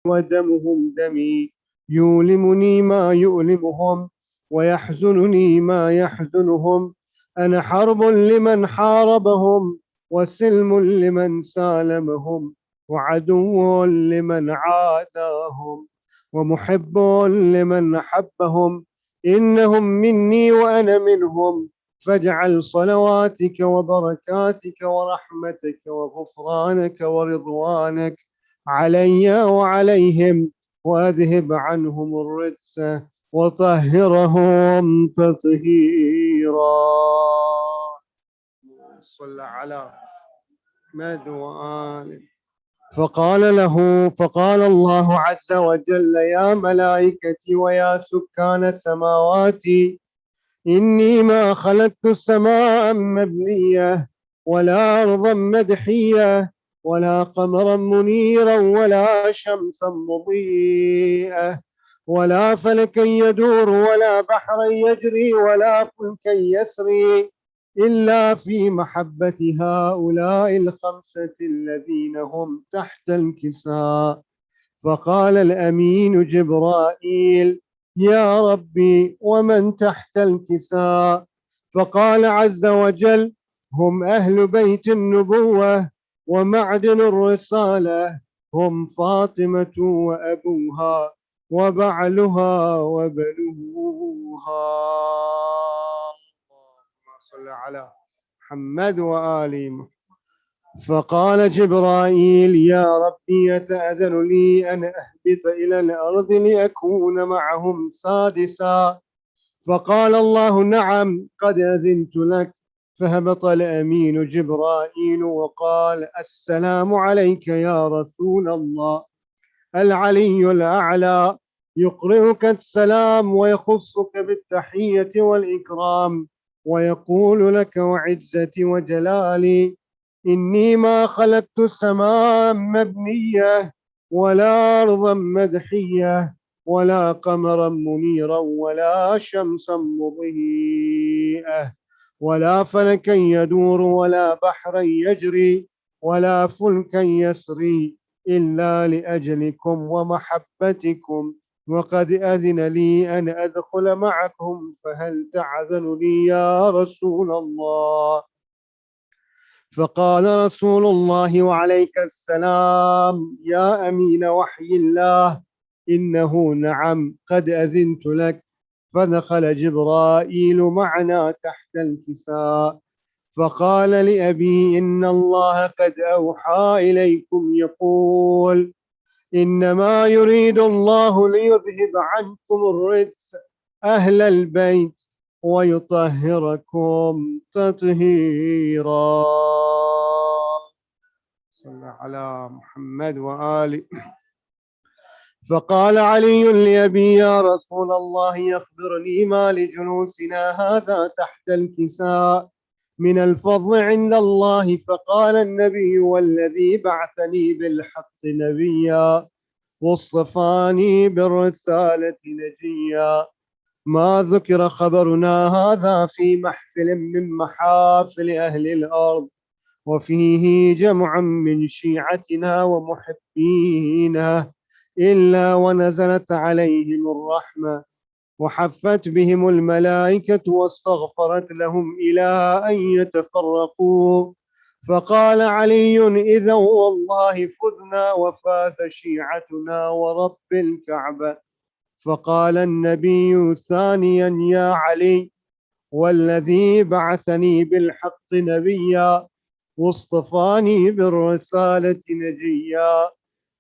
ودمهم دمي، يؤلمني ما يؤلمهم ويحزنني ما يحزنهم. أنا حرب لمن حاربهم وسلم لمن سالمهم، وعدو لمن عاداهم ومحب لمن أحبهم. إنهم مني وأنا منهم، فاجعل صلواتك وبركاتك ورحمتك وغفرانك ورضوانك علي وعليهم، وأذهب عنهم الرجس وطهرهم تطهيرا. صل على محمد وآله. فقال الله عز وجل: يا ملائكتي ويا سكان سماواتي، إني ما خلقت السماء مبنية ولا أرضا مدحية ولا قمرا منيرا ولا شمسا مضيئة ولا فلكا يدور ولا بحرا يجري ولا فلكا يسري إلا في محبة هؤلاء الخمسة الذين هم تحت الكساء. فقال الأمين جبرائيل: يا ربي ومن تحت الكساء؟ فقال عز وجل: هم أهل بيت النبوة ومعدن الرسالة، هم فاطمة وأبوها وبعلها وبنوها. اللهم صل على محمد وآل محمد. فقال جبرائيل: يا ربي يتأذن لي أن أهبط إلى الأرض لأكون معهم سادسا؟ فقال الله: نعم، قد أذنت لك. فهبط الأمين جبرائيل وقال: السلام عليك يا رسول الله. العلي الأعلى يقرئك السلام ويخصك بالتحية والإكرام، ويقول لك: وعزتي وجلالي، إني ما خلقت السماء مبنية ولا أرضا مدحية ولا قمرا منيرا ولا شمسا مضيئة ولا فلكا يدور ولا بحرا يجري ولا فلكا يسري إلا لأجلكم ومحبتكم، وقد أذن لي أن أدخل معكم، فهل تعذن لي يا رسول الله؟ فقال رسول الله: وعليك السلام يا أمين وحي الله، إنه نعم، قد أذنت لك. فدخل جبرائيل معنا تحت الكساء، فقال لأبي: إن الله قد أوحى إليكم يقول: إنما يريد الله ليذهب عنكم الرجس أهل البيت ويطهركم تطهيرا. صلى على محمد وآله. فقال علي لأبي: يا رسول الله، أخبرني ما لجلوسنا هذا تحت الكساء من الفضل عند الله. فقال النبي: والذي بعثني بالحق نبيا واصطفاني بالرسالة نجيا، ما ذكر خبرنا هذا في محفل من محافل أهل الأرض، وفيه جمع من شيعتنا ومحبينا، إلا ونزلت عليهم الرحمة وحفت بهم الملائكة واستغفرت لهم إلى أن يتفرقوا. فقال علي: إذا والله فزنا وفاز شيعتنا ورب الكعبة. فقال النبي ثانيا: يا علي، والذي بعثني بالحق نبيا واصطفاني بالرسالة نجيا،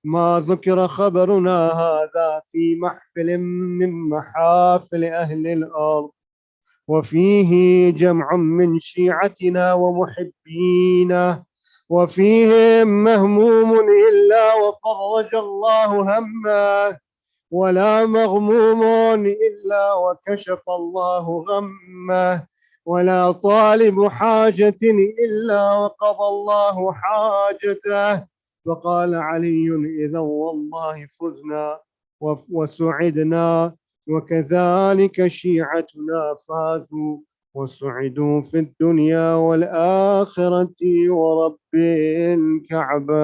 ما ذكر خبرنا هذا في محفل من محافل أهل الأرض، وفيه جمع من شيعتنا ومحبينا، وفيهم مهموم إلا وفرج الله همه، ولا مغموم إلا وكشف الله غمه، ولا طالب حاجة إلا وقضى الله حاجته. فقال علي: إذا والله فزنا وسعدنا، وكذلك شيعتنا فازوا وسعدوا في الدنيا والآخرة ورب الكعبة.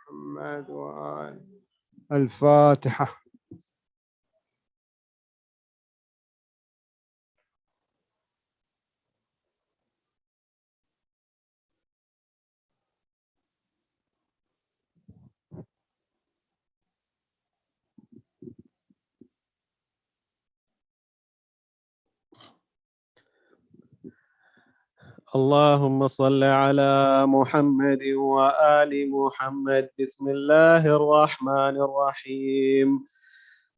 محمد وآل الفاتحة. اللهم صل على محمد وآل محمد. بسم الله الرحمن الرحيم.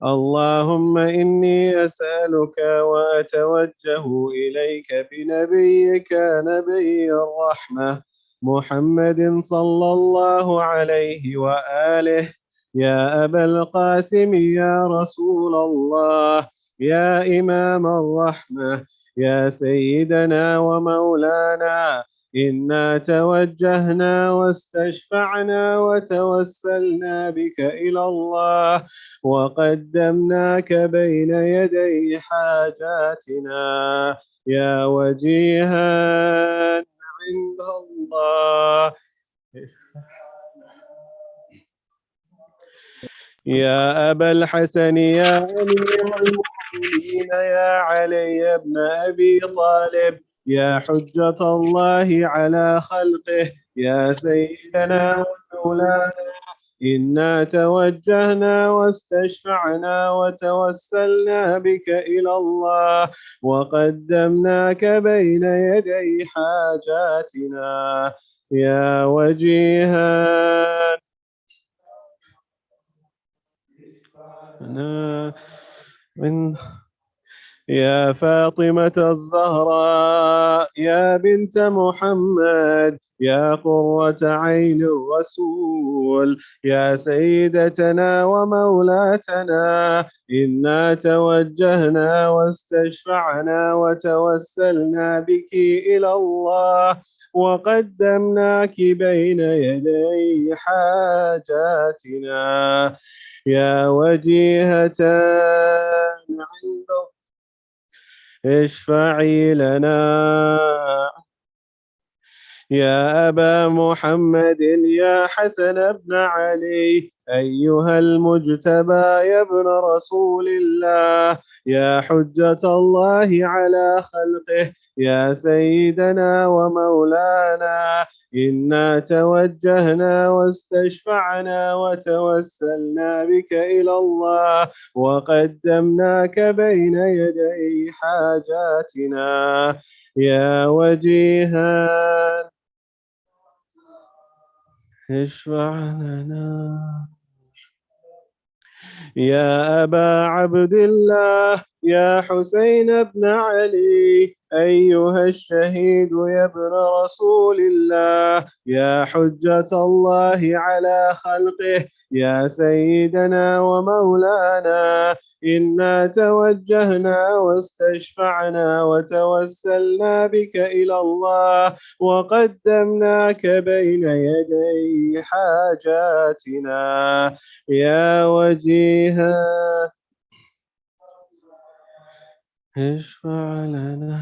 اللهم إني أسألك وأتوجه إليك بنبيك نبي الرحمة محمد صلى الله عليه وآله. يا أبا القاسم يا رسول الله، يا إمام الرحمة، يا سيدنا ومولانا، إنا توجهنا واستشفعنا وتوسلنا بك إلى الله، وقدمناك بين يدي حاجاتنا يا وجيها عند الله. يا أبا الحسن يا أمير المؤمنين يا علي بن أبي طالب، يا حجة الله على خلقه، يا سيدنا ومولانا، إنا توجهنا واستشفعنا وتوسلنا بك إلى الله، وقدمناك بين يدي حاجاتنا يا وجيها من يا فاطمة الزهراء يا بنت محمد، يا قرة عين الرسول، يا سيدتنا ومولاتنا، إنا توجهنا واستشفعنا وتوسلنا بك إلى الله، وقدمناك بين يدي حاجاتنا يا وجيهة عند اشفعي لنا. يا أبا محمد يا حسن بن علي، أيها المجتبى يا ابن رسول الله، يا حجة الله على خلقه، يا سيدنا ومولانا، إنا توجهنا واستشفعنا وتوسلنا بك إلى الله، وقدمناك بين يدي حاجاتنا يا وجيها اشفع لنا. يا أبا عبد الله يا حسين بن علي، أيها الشهيد يا ابن رسول الله، يا حجة الله على خلقه، يا سيدنا ومولانا، إنا توجهنا واستشفعنا وتوسلنا بك إلى الله، وقدمناك بين يدي حاجاتنا يا وجيها اشفع لنا.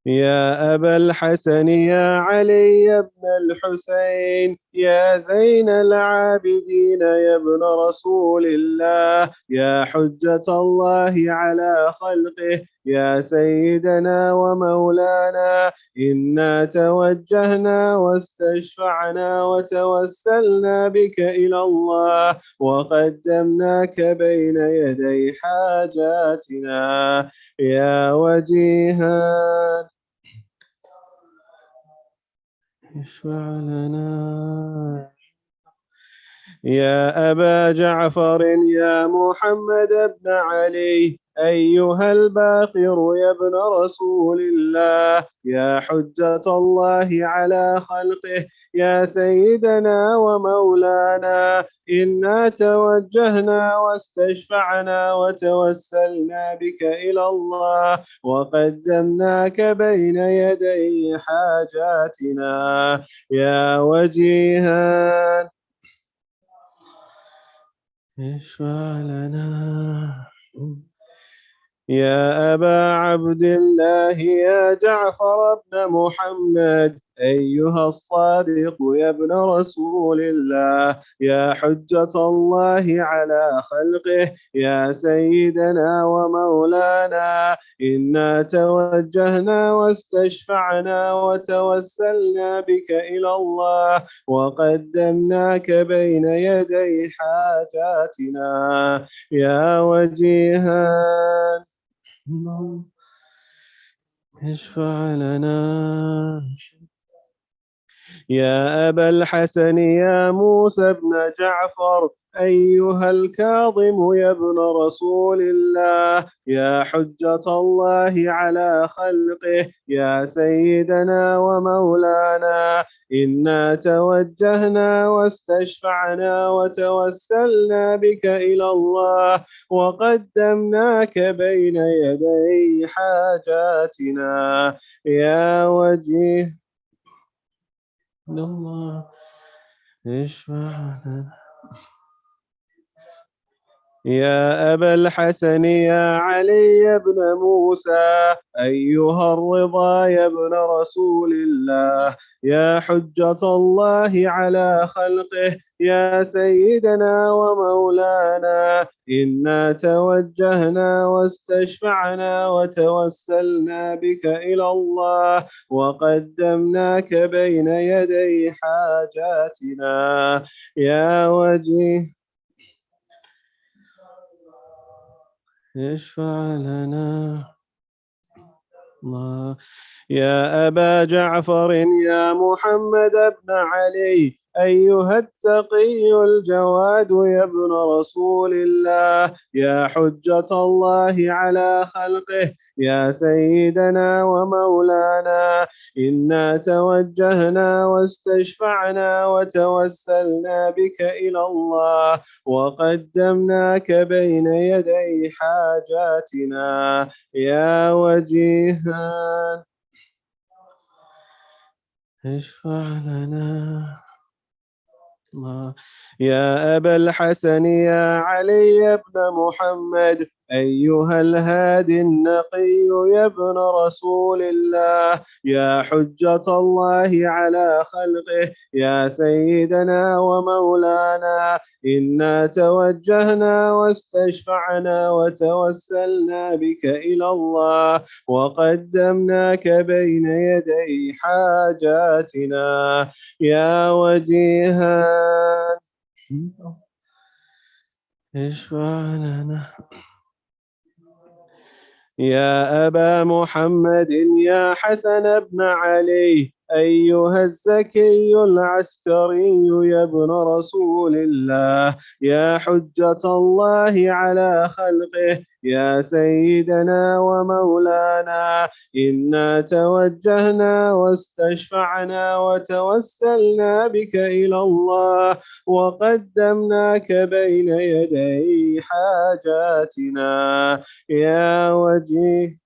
يا أبا الحسن يا علي بن الحسين، يا زين العابدين يا ابن رسول الله، يا حجة الله على خلقه، يا سيدنا ومولانا، إنا توجهنا واستشفعنا وتوسلنا بك إلى الله، وقدمناك بين يدي حاجاتنا يا وجيها اشفع لنا. يا أبا جعفر يا محمد بن علي، أيها الباقر يا ابن رسول الله، يا حجة الله على خلقه، يا سيدنا ومولانا، إنا توجهنا واستشفعنا وتوسلنا بك إلى الله، وقدمناك بين يدي حاجاتنا يا وجيها اشفع لنا. يا أبا عبد الله يا جعفر بن محمد، أيها الصادق يا ابن رسول الله يا حجة الله على خلقه يا سيدنا ومولانا إنا توجهنا واستشفعنا وتوسلنا بك إلى الله وقدمناك بين يدي حاجاتنا يا وجيها اشفع لنا يا أبا الحسن يا موسى بن جعفر أيها الكاظم يا ابن رسول الله يا حجة الله على خلقه يا سيدنا ومولانا إنا توجهنا واستشفعنا وتوسلنا بك إلى الله وقدمناك بين يدي حاجاتنا يا وجيه الله اشفع لنا يا أبا الحسن يا علي بن موسى أيها الرضا يا ابن رسول الله يا حجة الله على خلقه يا سيدنا ومولانا إنا توجهنا واستشفعنا وتوسلنا بك إلى الله وقدمناك بين يدي حاجاتنا يا وجيه اشفع لنا الله يا أبا جعفر يا محمد بن علي أيها التقي الجواد يا ابن رسول الله يا حجة الله على خلقه يا سيدنا ومولانا إنا توجهنا واستشفعنا وتوسلنا بك إلى الله وقدمناك بين يدي حاجاتنا يا وجيها اشفع لنا الله يا أبا الحسن يا علي بن محمد أيها الهادي النقي يا ابن رسول الله يا حجة الله على خلقه يا سيدنا ومولانا إنا توجهنا واستشفعنا وتوسلنا بك إلى الله وقدمناك بين يدي حاجاتنا يا وجيها اشفع لنا يا أبا محمد يا حسن بن علي أيها الزكي العسكري يا ابن رسول الله يا حجة الله على خلقه يا سيدنا ومولانا إنا توجهنا واستشفعنا وتوسلنا بك إلى الله وقدمناك بين يدي حاجاتنا يا وجيه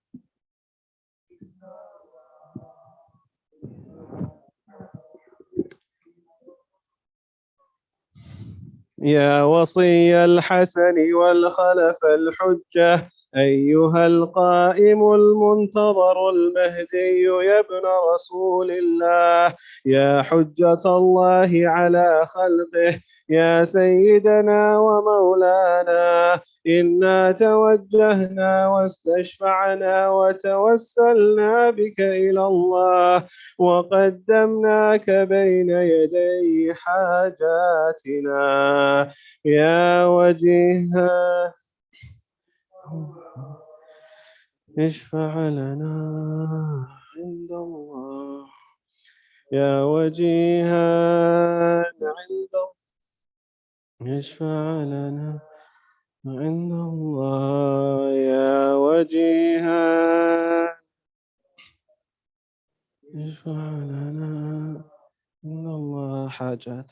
يا وصي الحسن والخلف الحجة أيها القائم المنتظر المهدي يا ابن رسول الله يا حجة الله على خلقه يا سيدنا ومولانا إنا توجهنا واستشفعنا وتوسلنا بك إلى الله وقدمناك بين يدي حاجاتنا يا وجيها اشفع لنا عند الله يا وجيها عند اشفع لنا عند الله يا وجيها اشفع لنا عند الله حاجات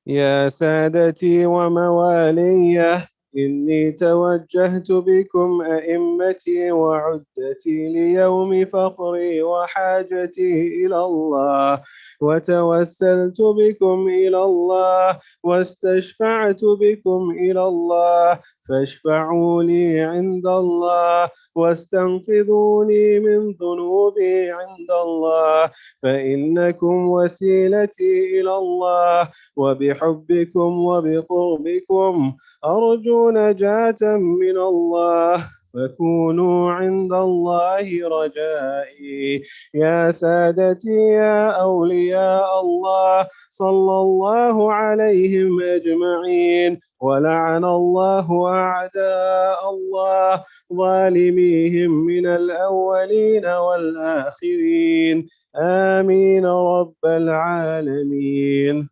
يا سادتي ومواليه إني توجهت بكم أئمتي وعدتي ليوم فخري وحاجتي إلى الله، وتوسلت بكم إلى الله، واستشفعت بكم إلى الله، فاشفعوا لي عند الله، واستنقذوني من ذنوبي عند الله، فإنكم وسيلتي إلى الله، وبحبكم وبقربكم أرجو نجاة من الله، فكونوا عند الله رجائي. يا سادتي يا أولياء الله، صلى الله عليهم أجمعين، ولعن الله أعداء الله ظالميهم من الأولين والآخرين. آمين رب العالمين.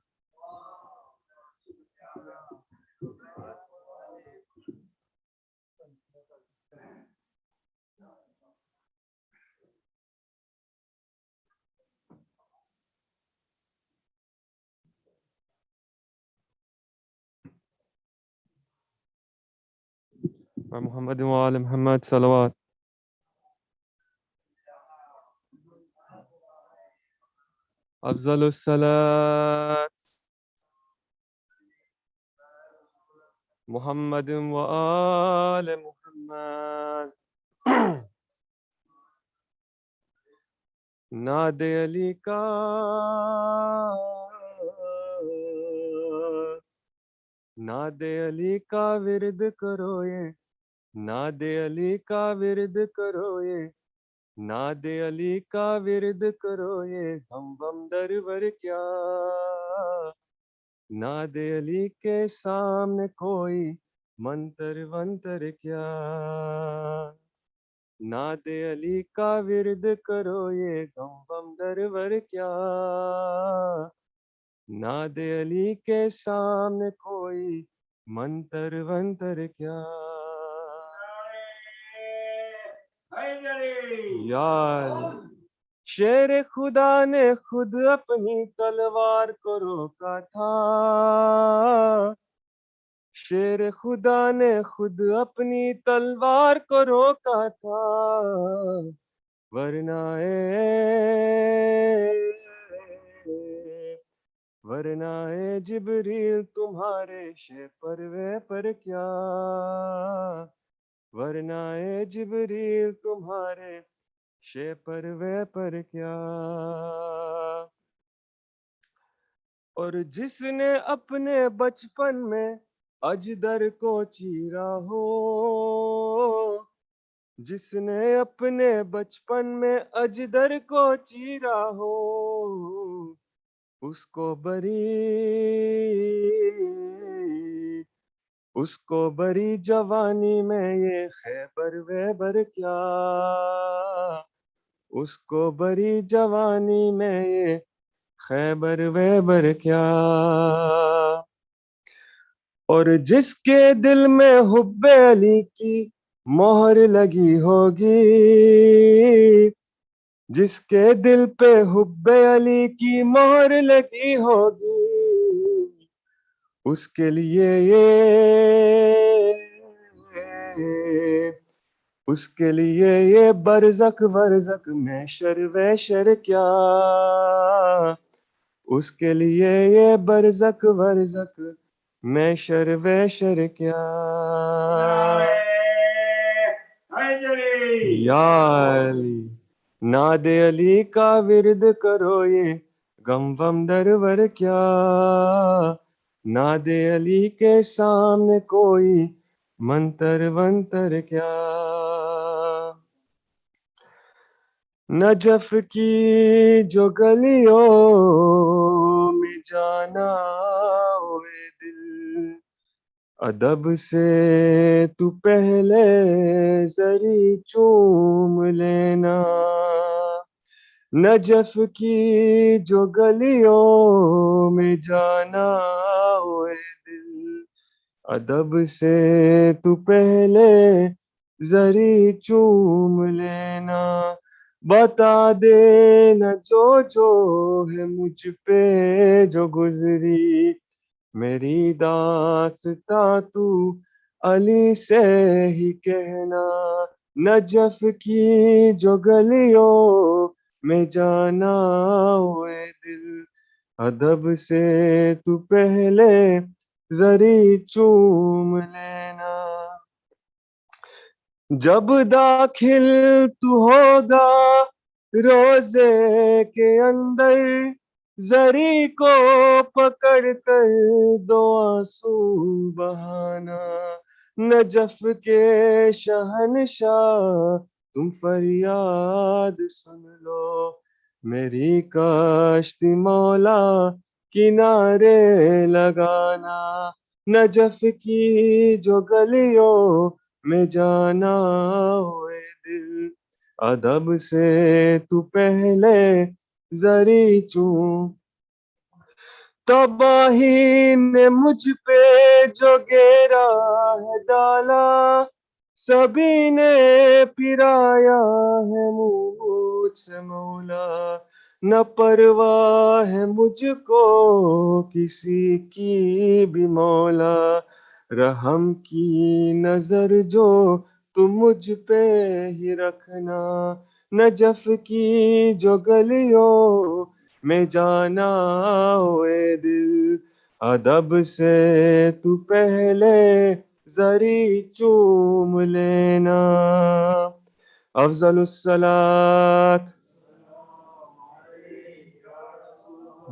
محمد وآل محمد صلوات. أفضل الصلاة محمد وآل محمد. नादे अली का नादे अली का विरद करो ये, नादे अली का विरद करो ये, नादे अली का विरद करो ये, हम बम दरबर क्या, नादे अली के सामने कोई मंतर वंतर क्या, नादे अली का विरद करो ये, गम बम दरबर क्या, नादे अली के सामने कोई मंतर वंतर क्या। यार शेर खुदा ने खुद अपनी तलवार को रोका था, शेर खुदा ने खुद अपनी तलवार को रोका था, वरना ए जिब्रील तुम्हारे शे परवे पर क्या, वरना ए जिब्रील तुम्हारे शे परवे पर क्या। और जिसने अपने बचपन में अजदर को चीरा हो, जिसने अपने बचपन में अजदर को चीरा हो, उसको बरी जवानी में ये खैबर वैबर क्या, उसको बरी जवानी में ये खैबर वैबर क्या। और जिसके दिल में हुब्बे अली की मोहर लगी होगी, जिसके दिल पे हुब्बे अली की मोहर लगी होगी, उसके लिए ये बरज़क वरज़क महशर वहशर क्या, उसके लिए ये बरज़क वरज़क महशर वहशर क्या। या अली नादे अली का विरद करो ये, गम वम दरवर क्या, नादे अली के सामने कोई मंतर वंतर क्या। नजफ की जो गलियों में जाना हुए दिल, अदब से तू पहले जरी चूम लेना, नजफ की जो गलियों में जाना हुए दिल, अदब से तू पहले जरी चूम लेना, बता दे न जो है मुझ पे जो गुजरी, मेरी दास्तां तू अली से ही कहना, नजफ की जो गलियों में जाना हुए दिल, अदब से तू पहले जरी चूम लेना। जब दाखिल तू होगा रोजे के अंदर, जरी को पकड़ कर दो आंसू बहाना। नजफ के शहनशाह तुम फरियाद सुन लो, मेरी कश्ती मौला किनारे लगाना। नजफ की जो गलियों में जाना हुए दिल, अदब से तू पहले जरी चूम। तबाही ने मुझ पे जो गेरा है डाला, सभी ने फिराया है मुझसे मौला। न परवाह है मुझको किसी की भी मौला, रहम की नजर जो तुम मुझ पे ही रखना। नजफ की जो गलियों में जाना हुए दिल, अदब से तू पहले जरी चूम लेना। अफजलुस्सलात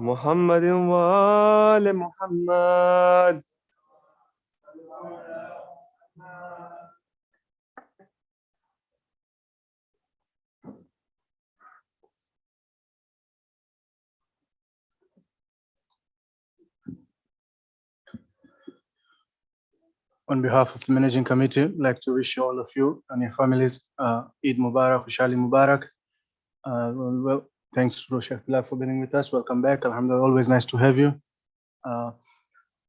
मुहम्मद वाले Muhammad. On behalf of the managing committee, I'd like to wish all of you and your families Eid Mubarak, Shali Mubarak. Well, thanks to Sheikh Bilal for being with us. Welcome back. Alhamdulillah, always nice to have you.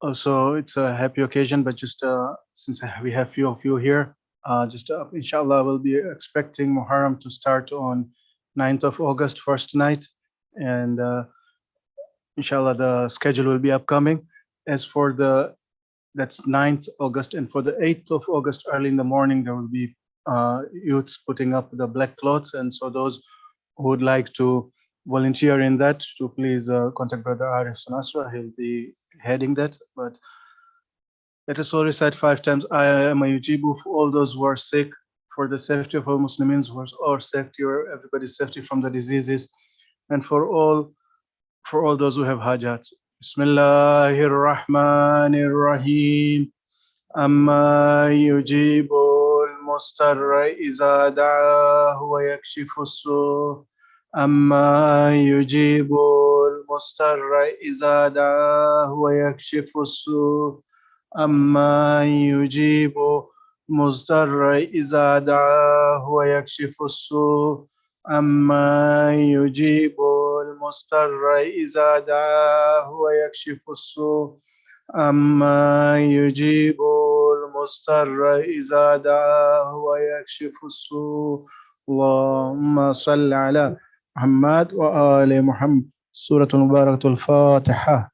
Also, it's a happy occasion, but just since we have few of you here, inshallah, we'll be expecting Muharram to start on 9th of August, first night. And inshallah, the schedule will be upcoming. As for that's 9th August, and for the 8th of August, early in the morning, there will be youths putting up the black cloths. And so those who would like to volunteer in that, to please contact Brother Arif Sanasra. He'll be heading that. But let us all recite 5 times, I am a Yujibu, for all those who are sick, for the safety of all Muslims, for our safety, or everybody's safety from the diseases, and for all those who have hajats. Bismillahir Rahmanir Rahim. أما يجيب المضطر إذا دعاه ويكشف السوء أما يجيب المضطر إذا دعاه ويكشف السوء أما يجيب المضطر إذا دعاه ويكشف السوء أما يجيب المضطر إذا دعاه ويكشف السوء أما يجيب المضطر إذا دعاه ويكشف السوء. اللهم صل على محمد وآل محمد. سورة المباركة الفاتحة.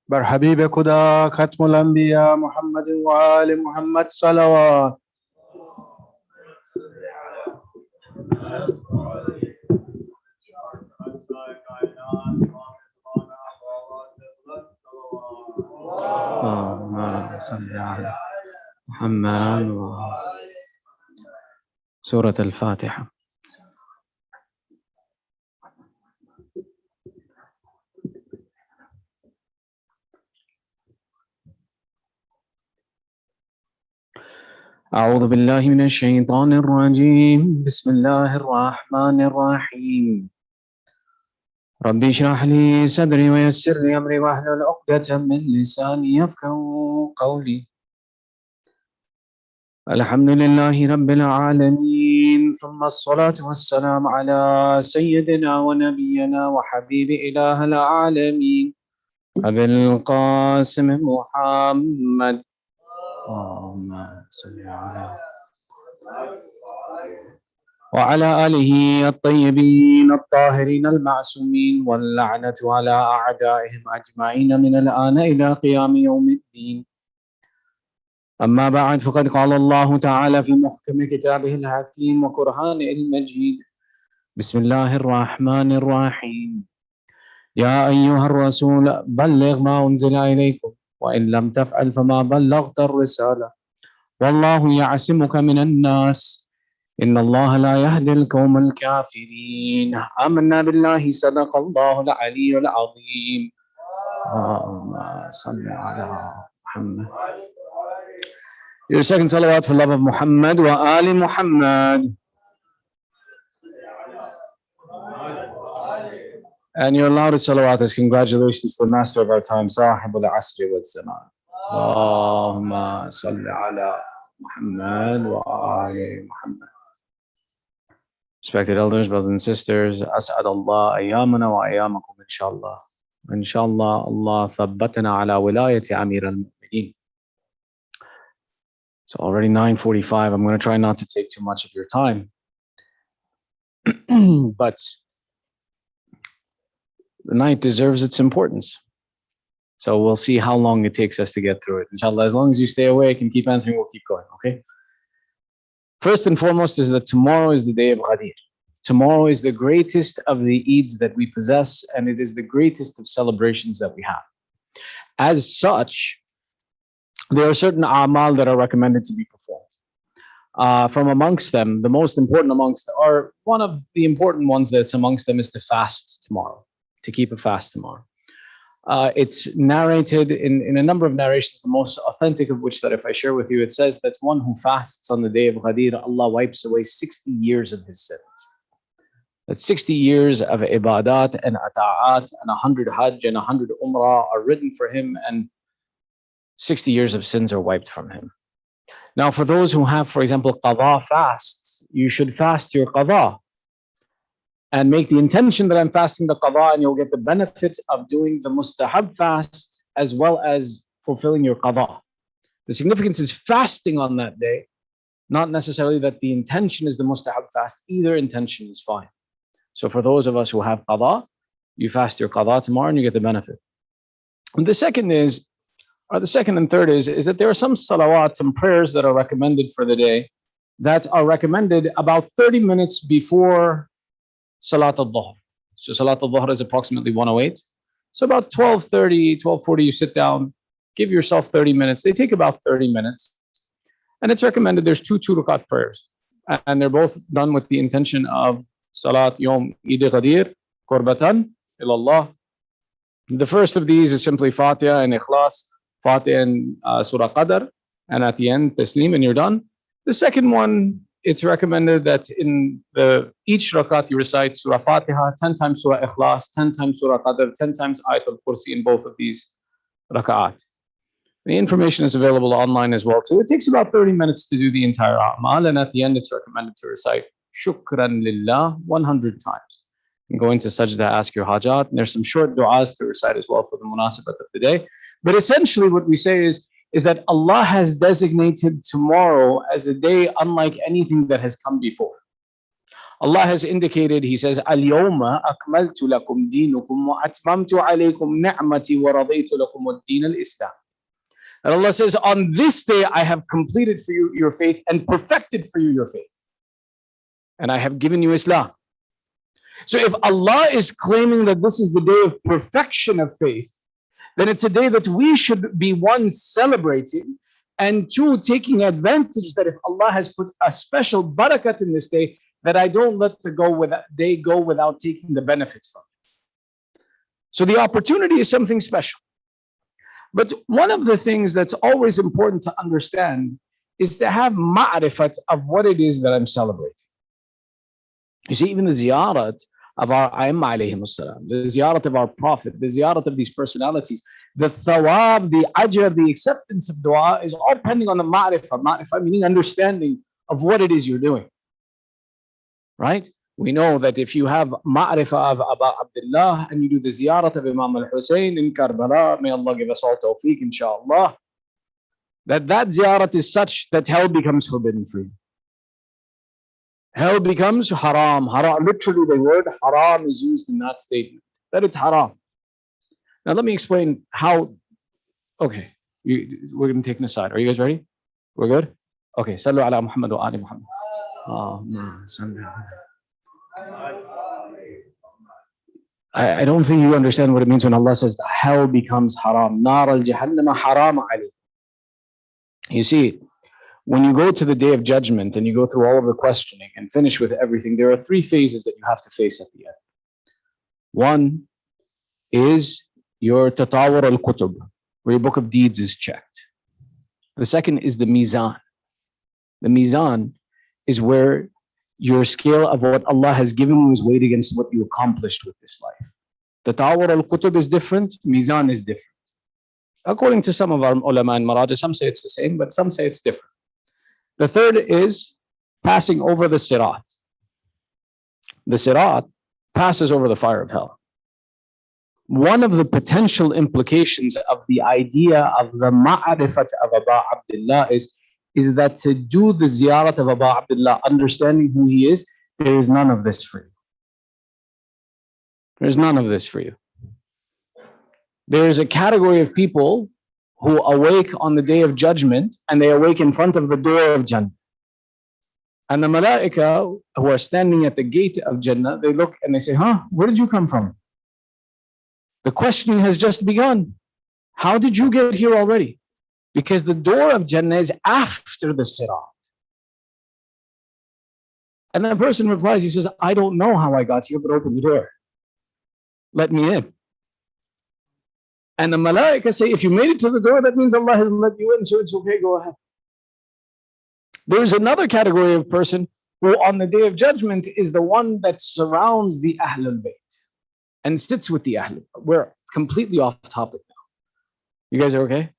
بر حبیب خدا ختم الانبیاء محمد وآل محمد صلوات. اللهم صل على محمد. سورة الفاتحة. أعوذ بالله من الشيطان الرجيم. بسم الله الرحمن الرحيم. ربي اشرح لي صدري ويسر لي أمري واحلل عقدة من لساني يفقهوا قولي. الحمد لله رب العالمين، ثم الصلاة والسلام على سيدنا ونبينا وحبيب إله العالمين أبي القاسم محمد. اللهم صل على وعلى آله الطيبين الطاهرين المعصومين واللعنة على أعدائهم أجمعين من الآن إلى قيام يوم الدين. أما بعد، فقد قال الله تعالى في محكم كتابه الحكيم وقرآنه المجيد: بسم الله الرحمن الرحيم. يا أيها الرسول بلغ ما أنزل إليكم وإن لم تفعل فما بلغت الرسالة والله يعصمك من الناس إن الله لا يهدي القوم الكافرين. آمنا بالله، صدق الله العلي العظيم. اللهم صل على محمد. Your second salawat for love of Muhammad wa Ali Muhammad. And your loudest salawat is congratulations to the master of our time, Sahib al-Asri wal-Zaman. Allahumma salli ala Muhammad wa Ali Muhammad. Respected elders, brothers and sisters, As'ad Allah ayyamana wa ayyamakum inshallah. Inshallah, Allah thabbatana ala wilayati Amir al-Mu'mineen. It's already 9:45. I'm going to try not to take too much of your time. But the night deserves its importance. So we'll see how long it takes us to get through it. Inshallah, as long as you stay awake and keep answering, we'll keep going, okay? First and foremost is that tomorrow is the day of Ghadeer. Tomorrow is the greatest of the Eids that we possess, and it is the greatest of celebrations that we have. As such, there are certain a'mal that are recommended to be performed. From amongst them, the most important amongst, or one of the important ones that's amongst them, is to fast tomorrow, to keep a fast tomorrow. It's narrated in a number of narrations, the most authentic of which that if I share with you, it says that one who fasts on the day of Ghadeer, Allah wipes away 60 years of his sins. That's 60 years of ibadat and ata'at and 100 hajj and 100 umrah are written for him, and 60 years of sins are wiped from him. Now, for those who have, for example, qadha fasts, you should fast your qadha and make the intention that I'm fasting the qadha, and you'll get the benefit of doing the mustahab fast as well as fulfilling your qadha. The significance is fasting on that day, not necessarily that the intention is the mustahab fast. Either intention is fine. So for those of us who have qadha, you fast your qadha tomorrow and you get the benefit. And the second is, or the second and third is that there are some salawats, some prayers that are recommended for the day that are recommended about 30 minutes before Salat al-Dhuhr. So Salat al-Dhuhr is approximately 1:08. So about 12:30, 12:40, you sit down, give yourself 30 minutes. They take about 30 minutes. And it's recommended there's two rakat prayers. And they're both done with the intention of Salat Yom Eid al Ghadeer, Qurbatan ilallah. The first of these is simply Fatiha and Ikhlas, Fatiha and Surah Qadr, and at the end, Taslim, and you're done. The second one, it's recommended that in each rakat you recite Surah Fatiha, 10 times Surah Ikhlas, 10 times Surah Qadr, 10 times Ayat al-Kursi in both of these rakat. The information is available online as well too. It takes about 30 minutes to do the entire a'mal, and at the end it's recommended to recite Shukran Lillah 100 times. And go into sajda, ask your hajat, and there's some short du'as to recite as well for the munasabat of the day. But essentially what we say is that Allah has designated tomorrow as a day unlike anything that has come before. Allah has indicated, He says, Al-yawma akmaltu lakum deenukum wa atmamtu alaykum ni'mati wa radaytu lakum ad-deen al-Islam. And Allah says, on this day I have completed for you your faith and perfected for you your faith. And I have given you Islam. So if Allah is claiming that this is the day of perfection of faith, then it's a day that we should be, one, celebrating, and two, taking advantage that if Allah has put a special barakat in this day, that I don't let the day go without taking the benefits from it. So the opportunity is something special. But one of the things that's always important to understand is to have ma'rifat of what it is that I'm celebrating. You see, even the ziyarat of our Aimma alayhim as-salam, the ziyarat of our Prophet, the ziyarat of these personalities, the thawab, the ajr, the acceptance of dua is all depending on the ma'rifah. Ma'rifah meaning understanding of what it is you're doing. Right? We know that if you have ma'rifah of Aba Abdullah and you do the ziyarat of Imam al-Hussein in Karbala, may Allah give us all tawfiq, inshallah, that ziyarat is such that hell becomes forbidden for you. Hell becomes haram. Haram. Literally, the word haram is used in that statement. That it's haram. Now, let me explain how. Okay, we're going to take this aside. Are you guys ready? We're good? Okay. Sallu ala Muhammad wa ali Muhammad. I don't think you understand what it means when Allah says hell becomes haram. Nar al jahannama haram ali. You see, when you go to the day of judgment and you go through all of the questioning and finish with everything, there are three phases that you have to face at the end. One is your tatawur al-kutub, where your book of deeds is checked. The second is the mizan. The mizan is where your scale of what Allah has given you is weighed against what you accomplished with this life. Tatawur al-kutub is different, mizan is different. According to some of our ulama and maraja, some say it's the same, but some say it's different. The third is passing over the sirat. The sirat passes over the fire of hell. One of the potential implications of the idea of the ma'rifat of Aba Abdullah is that to do the ziyarat of Aba Abdullah, understanding who he is, there is none of this for you. There's none of this for you. There is a category of people who awake on the day of judgment and they awake in front of the door of Jannah. And the malaika who are standing at the gate of Jannah, they look and they say, where did you come from? The questioning has just begun. How did you get here already? Because the door of Jannah is after the sirat. And the person replies, he says, I don't know how I got here, but open the door. Let me in. And the malaika say, if you made it to the door, that means Allah has let you in, so it's okay, go ahead. There's another category of person who on the day of judgment is the one that surrounds the Ahlul Bayt and sits with the Ahlul. We're completely off topic now. You guys are okay?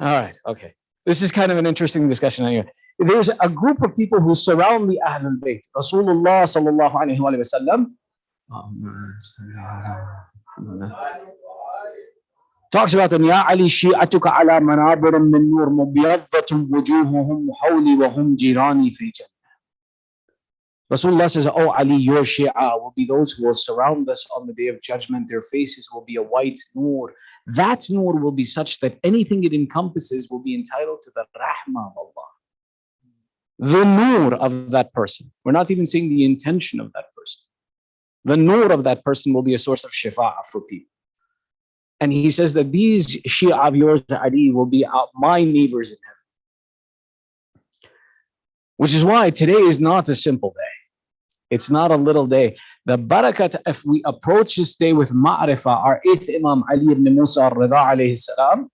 All right, okay. This is kind of an interesting discussion anyway. There's a group of people who surround the Ahlul Bayt. Rasulullah sallallahu alayhi wa sallam talks about them. Ya Ali shi'atuka ala manabirin min nur mubiyaddatun wujuhuhum hawli wa hum jirani fi jannah. Rasulullah says, oh Ali, your Shia will be those who will surround us on the day of judgment. Their faces will be a white nur. That nur will be such that anything it encompasses will be entitled to the rahmah of Allah. The nur of that person. We're not even saying the intention of that person. The nur of that person will be a source of shifa'ah for people. And he says that these Shia of yours, Ali, will be my neighbors in heaven. Which is why today is not a simple day. It's not a little day. The barakat, if we approach this day with ma'rifah, our 8th Imam Ali ibn Musa al-Rida alayhi salam,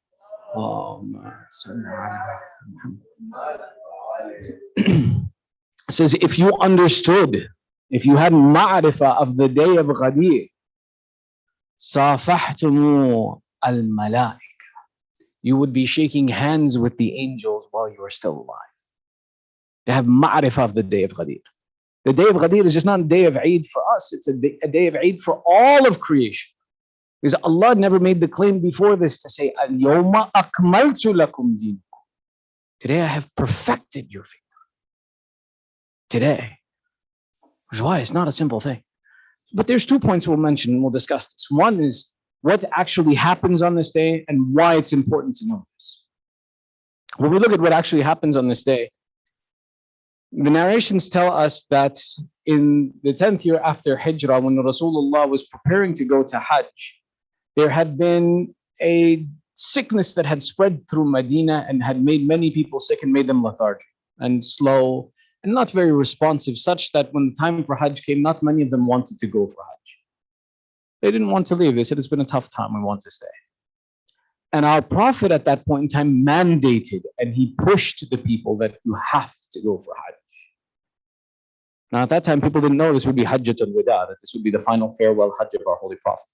says, if you understood, if you had ma'rifah of the day of Ghadeer, safahtumu al-malaika, you would be shaking hands with the angels while you are still alive. They have ma'rifah of the day of Ghadeer. The day of Ghadeer is just not a day of Eid for us, it's a day of Eid for all of creation. Because Allah never made the claim before this to say, Al-yawma akmaltu lakum dinakum. Today I have perfected your faith. Today. Which is why it's not a simple thing. But there's 2 points we'll mention and we'll discuss this. One is what actually happens on this day and why it's important to know this. When we look at what actually happens on this day, the narrations tell us that in the 10th year after Hijrah, when Rasulullah was preparing to go to Hajj, there had been a sickness that had spread through Medina and had made many people sick and made them lethargic and slow and not very responsive, such that when the time for Hajj came, not many of them wanted to go for Hajj. They didn't want to leave. They said, it's been a tough time, we want to stay. And our Prophet at that point in time mandated and he pushed the people that you have to go for Hajj. Now at that time, people didn't know this would be Hajjat al-Wida, that this would be the final farewell Hajj of our Holy Prophet.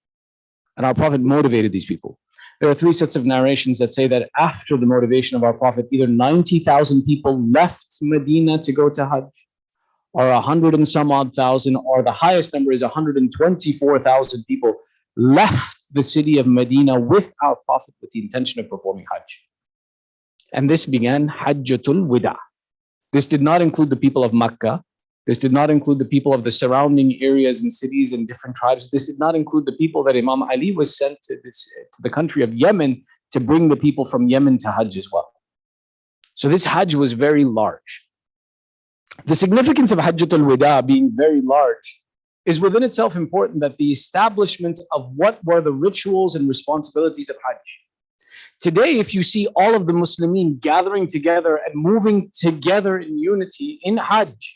And our Prophet motivated these people. There are 3 sets of narrations that say that after the motivation of our Prophet, either 90,000 people left Medina to go to Hajj, or 100 and some odd thousand, or the highest number is 124,000 people left the city of Medina with our Prophet with the intention of performing Hajj. And this began Hajjatul Wida. This did not include the people of Makkah. This did not include the people of the surrounding areas and cities and different tribes. This did not include the people that Imam Ali was sent to the country of Yemen to bring the people from Yemen to Hajj as well. So this Hajj was very large. The significance of Hajjatul Wada being very large is within itself important, that the establishment of what were the rituals and responsibilities of Hajj. Today, if you see all of the Muslimin gathering together and moving together in unity in Hajj,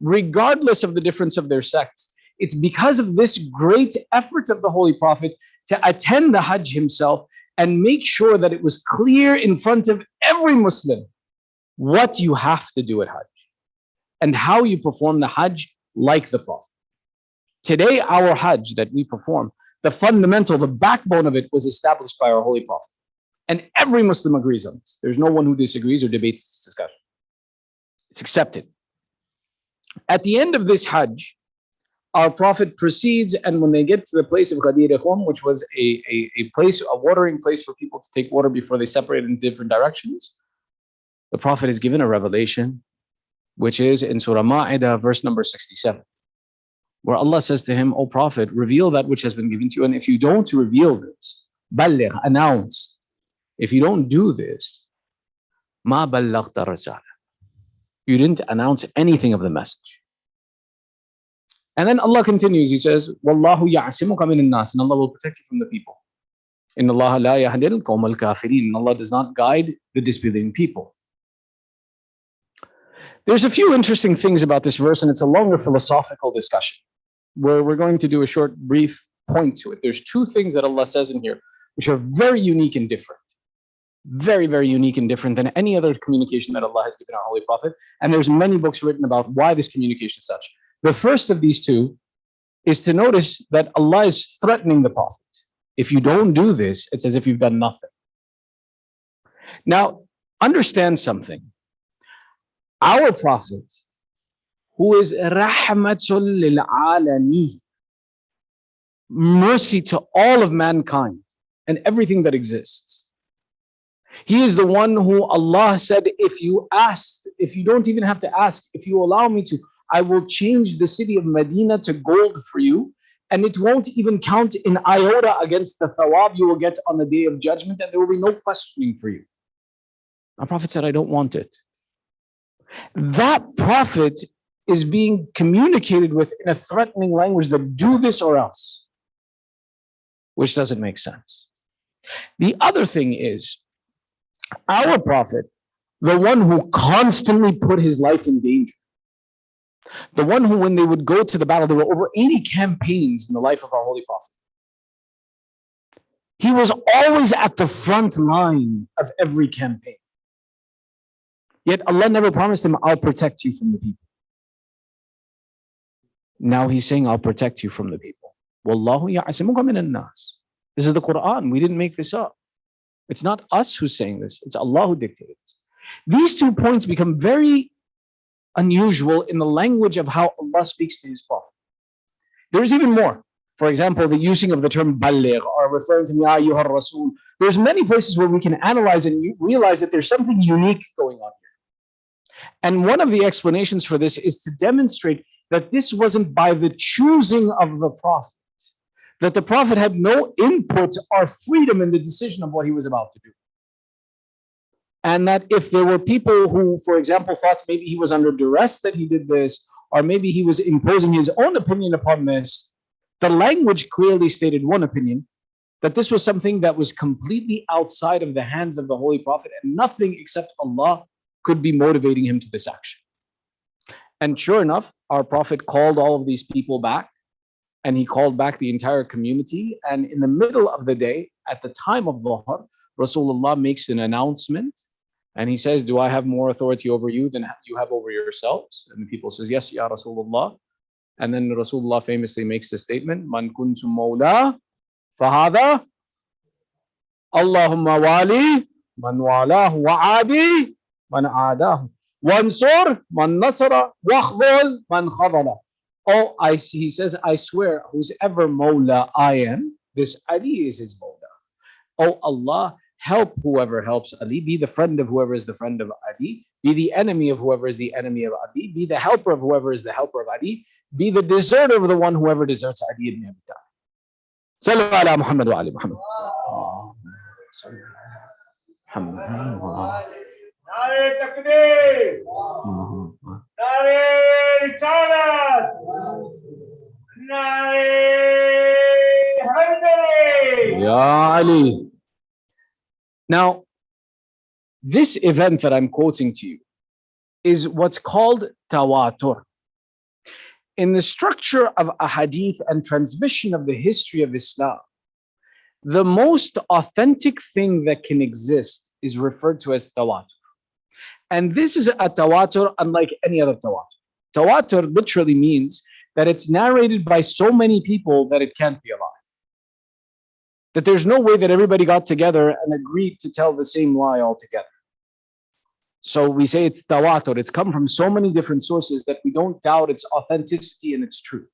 regardless of the difference of their sects, it's because of this great effort of the Holy Prophet to attend the Hajj himself and make sure that it was clear in front of every Muslim what you have to do at Hajj and how you perform the Hajj like the Prophet. Today, our Hajj that we perform, the fundamental, the backbone of it was established by our Holy Prophet. And every Muslim agrees on this. There's no one who disagrees or debates this discussion. It's accepted. At the end of this Hajj, our Prophet proceeds, and when they get to the place of Ghadeer, which was a place, a watering place for people to take water before they separate in different directions, the Prophet is given a revelation, which is in Surah Ma'idah, verse number 67, where Allah says to him, O Prophet, reveal that which has been given to you, and if you don't reveal this, balligh, announce. If you don't do this, ma ballaghta rasala, you didn't announce anything of the message. And then Allah continues, He says, Wallahu ya'asimuka min nas, and Allah will protect you from the people. Inna Allah la yahdil qawm al-kafirin, and Allah does not guide the disbelieving people. There's a few interesting things about this verse, and it's a longer philosophical discussion, where we're going to do a short, brief point to it. There's two things that Allah says in here, which are very unique and different. Very, very unique and different than any other communication that Allah has given our Holy Prophet. And there's many books written about why this communication is such. The first of these two is to notice that Allah is threatening the Prophet. If you don't do this, it's as if you've done nothing. Now, understand something. Our Prophet, who is rahmatul lil alameen, mercy to all of mankind and everything that exists. He is the one who Allah said, if you ask, if you don't even have to ask, if you allow me to, I will change the city of Medina to gold for you, and it won't even count in iota against the thawab you will get on the day of judgment, and there will be no questioning for you. Our Prophet said, I don't want it. That Prophet is being communicated with in a threatening language that do this or else, which doesn't make sense. The other thing is, our Prophet, the one who constantly put his life in danger, the one who, when they would go to the battle, there were over 80 campaigns in the life of our Holy Prophet. He was always at the front line of every campaign. Yet Allah never promised him, I'll protect you from the people. Now he's saying, I'll protect you from the people. Wallahu ya'asimuka minan nas. This is the Quran. We didn't make this up. It's not us who's saying this. It's Allah who dictated this. These 2 points become very unusual in the language of how Allah speaks to His Prophet. There's even more. For example, the using of the term balligh, or referring to Ya ayyuhar Rasul. There's many places where we can analyze and realize that there's something unique going on here. And one of the explanations for this is to demonstrate that this wasn't by the choosing of the Prophet, that the Prophet had no input or freedom in the decision of what he was about to do. And that if there were people who, for example, thought maybe he was under duress that he did this, or maybe he was imposing his own opinion upon this, the language clearly stated one opinion, that this was something that was completely outside of the hands of the Holy Prophet, and nothing except Allah could be motivating him to this action. And sure enough, our Prophet called all of these people back, and he called back the entire community. And in the middle of the day, at the time of Dhuhr, Rasulullah makes an announcement, and he says, do I have more authority over you than you have over yourselves? And the people says, yes, Ya Rasulullah. And then Rasulullah famously makes the statement, Man kuntum mawla, fahada, Allahumma wali, man walahu wa'adi, man adahu, wansur, man nasara, wakhdhul, man khadala. Oh, he says, I swear, whoever Mawla I am, this Ali is his Mawla. Oh Allah, help whoever helps Ali, be the friend of whoever is the friend of Ali, be the enemy of whoever is the enemy of Ali, be the helper of whoever is the helper of Ali, be the deserter of the one whoever deserts Ali ibn Abi Talib. Sallu ala Muhammad wa ali Muhammad. نعرہ تکبیر نعرہ رسالت نعرہ حیدری Ya Ali. Now, this event that I'm quoting to you is what's called tawatur. In the structure of a hadith and transmission of the history of Islam, the most authentic thing that can exist is referred to as tawatur. And this is a tawatur unlike any other tawatur. Tawatur literally means that it's narrated by so many people that it can't be a lie. That there's no way that everybody got together and agreed to tell the same lie altogether. So we say it's tawatur. It's come from so many different sources that we don't doubt its authenticity and its truth.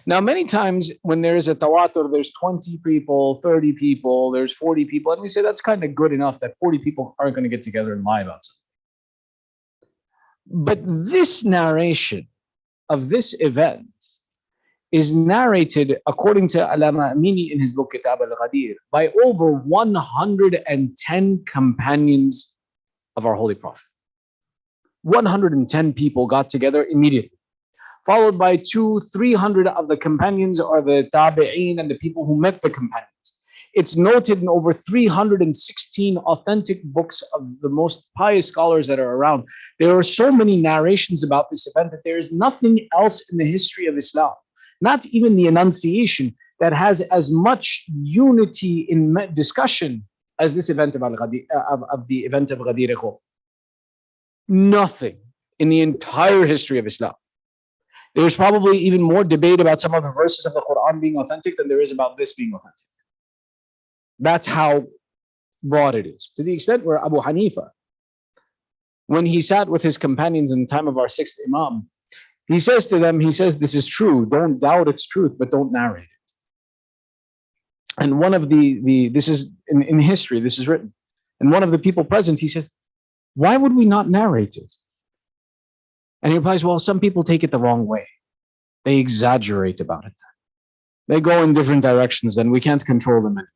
Now, many times when there is a tawatur, there's 20 people, 30 people, there's 40 people, and we say that's kind of good enough that 40 people aren't going to get together and lie about something. But this narration of this event is narrated, according to Alama Amini in his book Eid al Ghadeer, by over 110 companions of our Holy Prophet. 110 people got together immediately, followed by 200-300 of the companions or the tabi'een and the people who met the companions. It's noted in over 316 authentic books of the most pious scholars that are around. There are so many narrations about this event that there is nothing else in the history of Islam, not even the Annunciation, that has as much unity in discussion as this event of the event of Ghadir Khum. Nothing in the entire history of Islam. There's probably even more debate about some of the verses of the Quran being authentic than there is about this being authentic. That's how broad it is. To the extent where Abu Hanifa, when he sat with his companions in the time of our sixth Imam, he says to them, he says, this is true, don't doubt its truth, but don't narrate it. And one of this is in history, this is written. And one of the people present, he says, why would we not narrate it? And he replies, well, some people take it the wrong way. They exaggerate about it. They go in different directions and we can't control them anymore.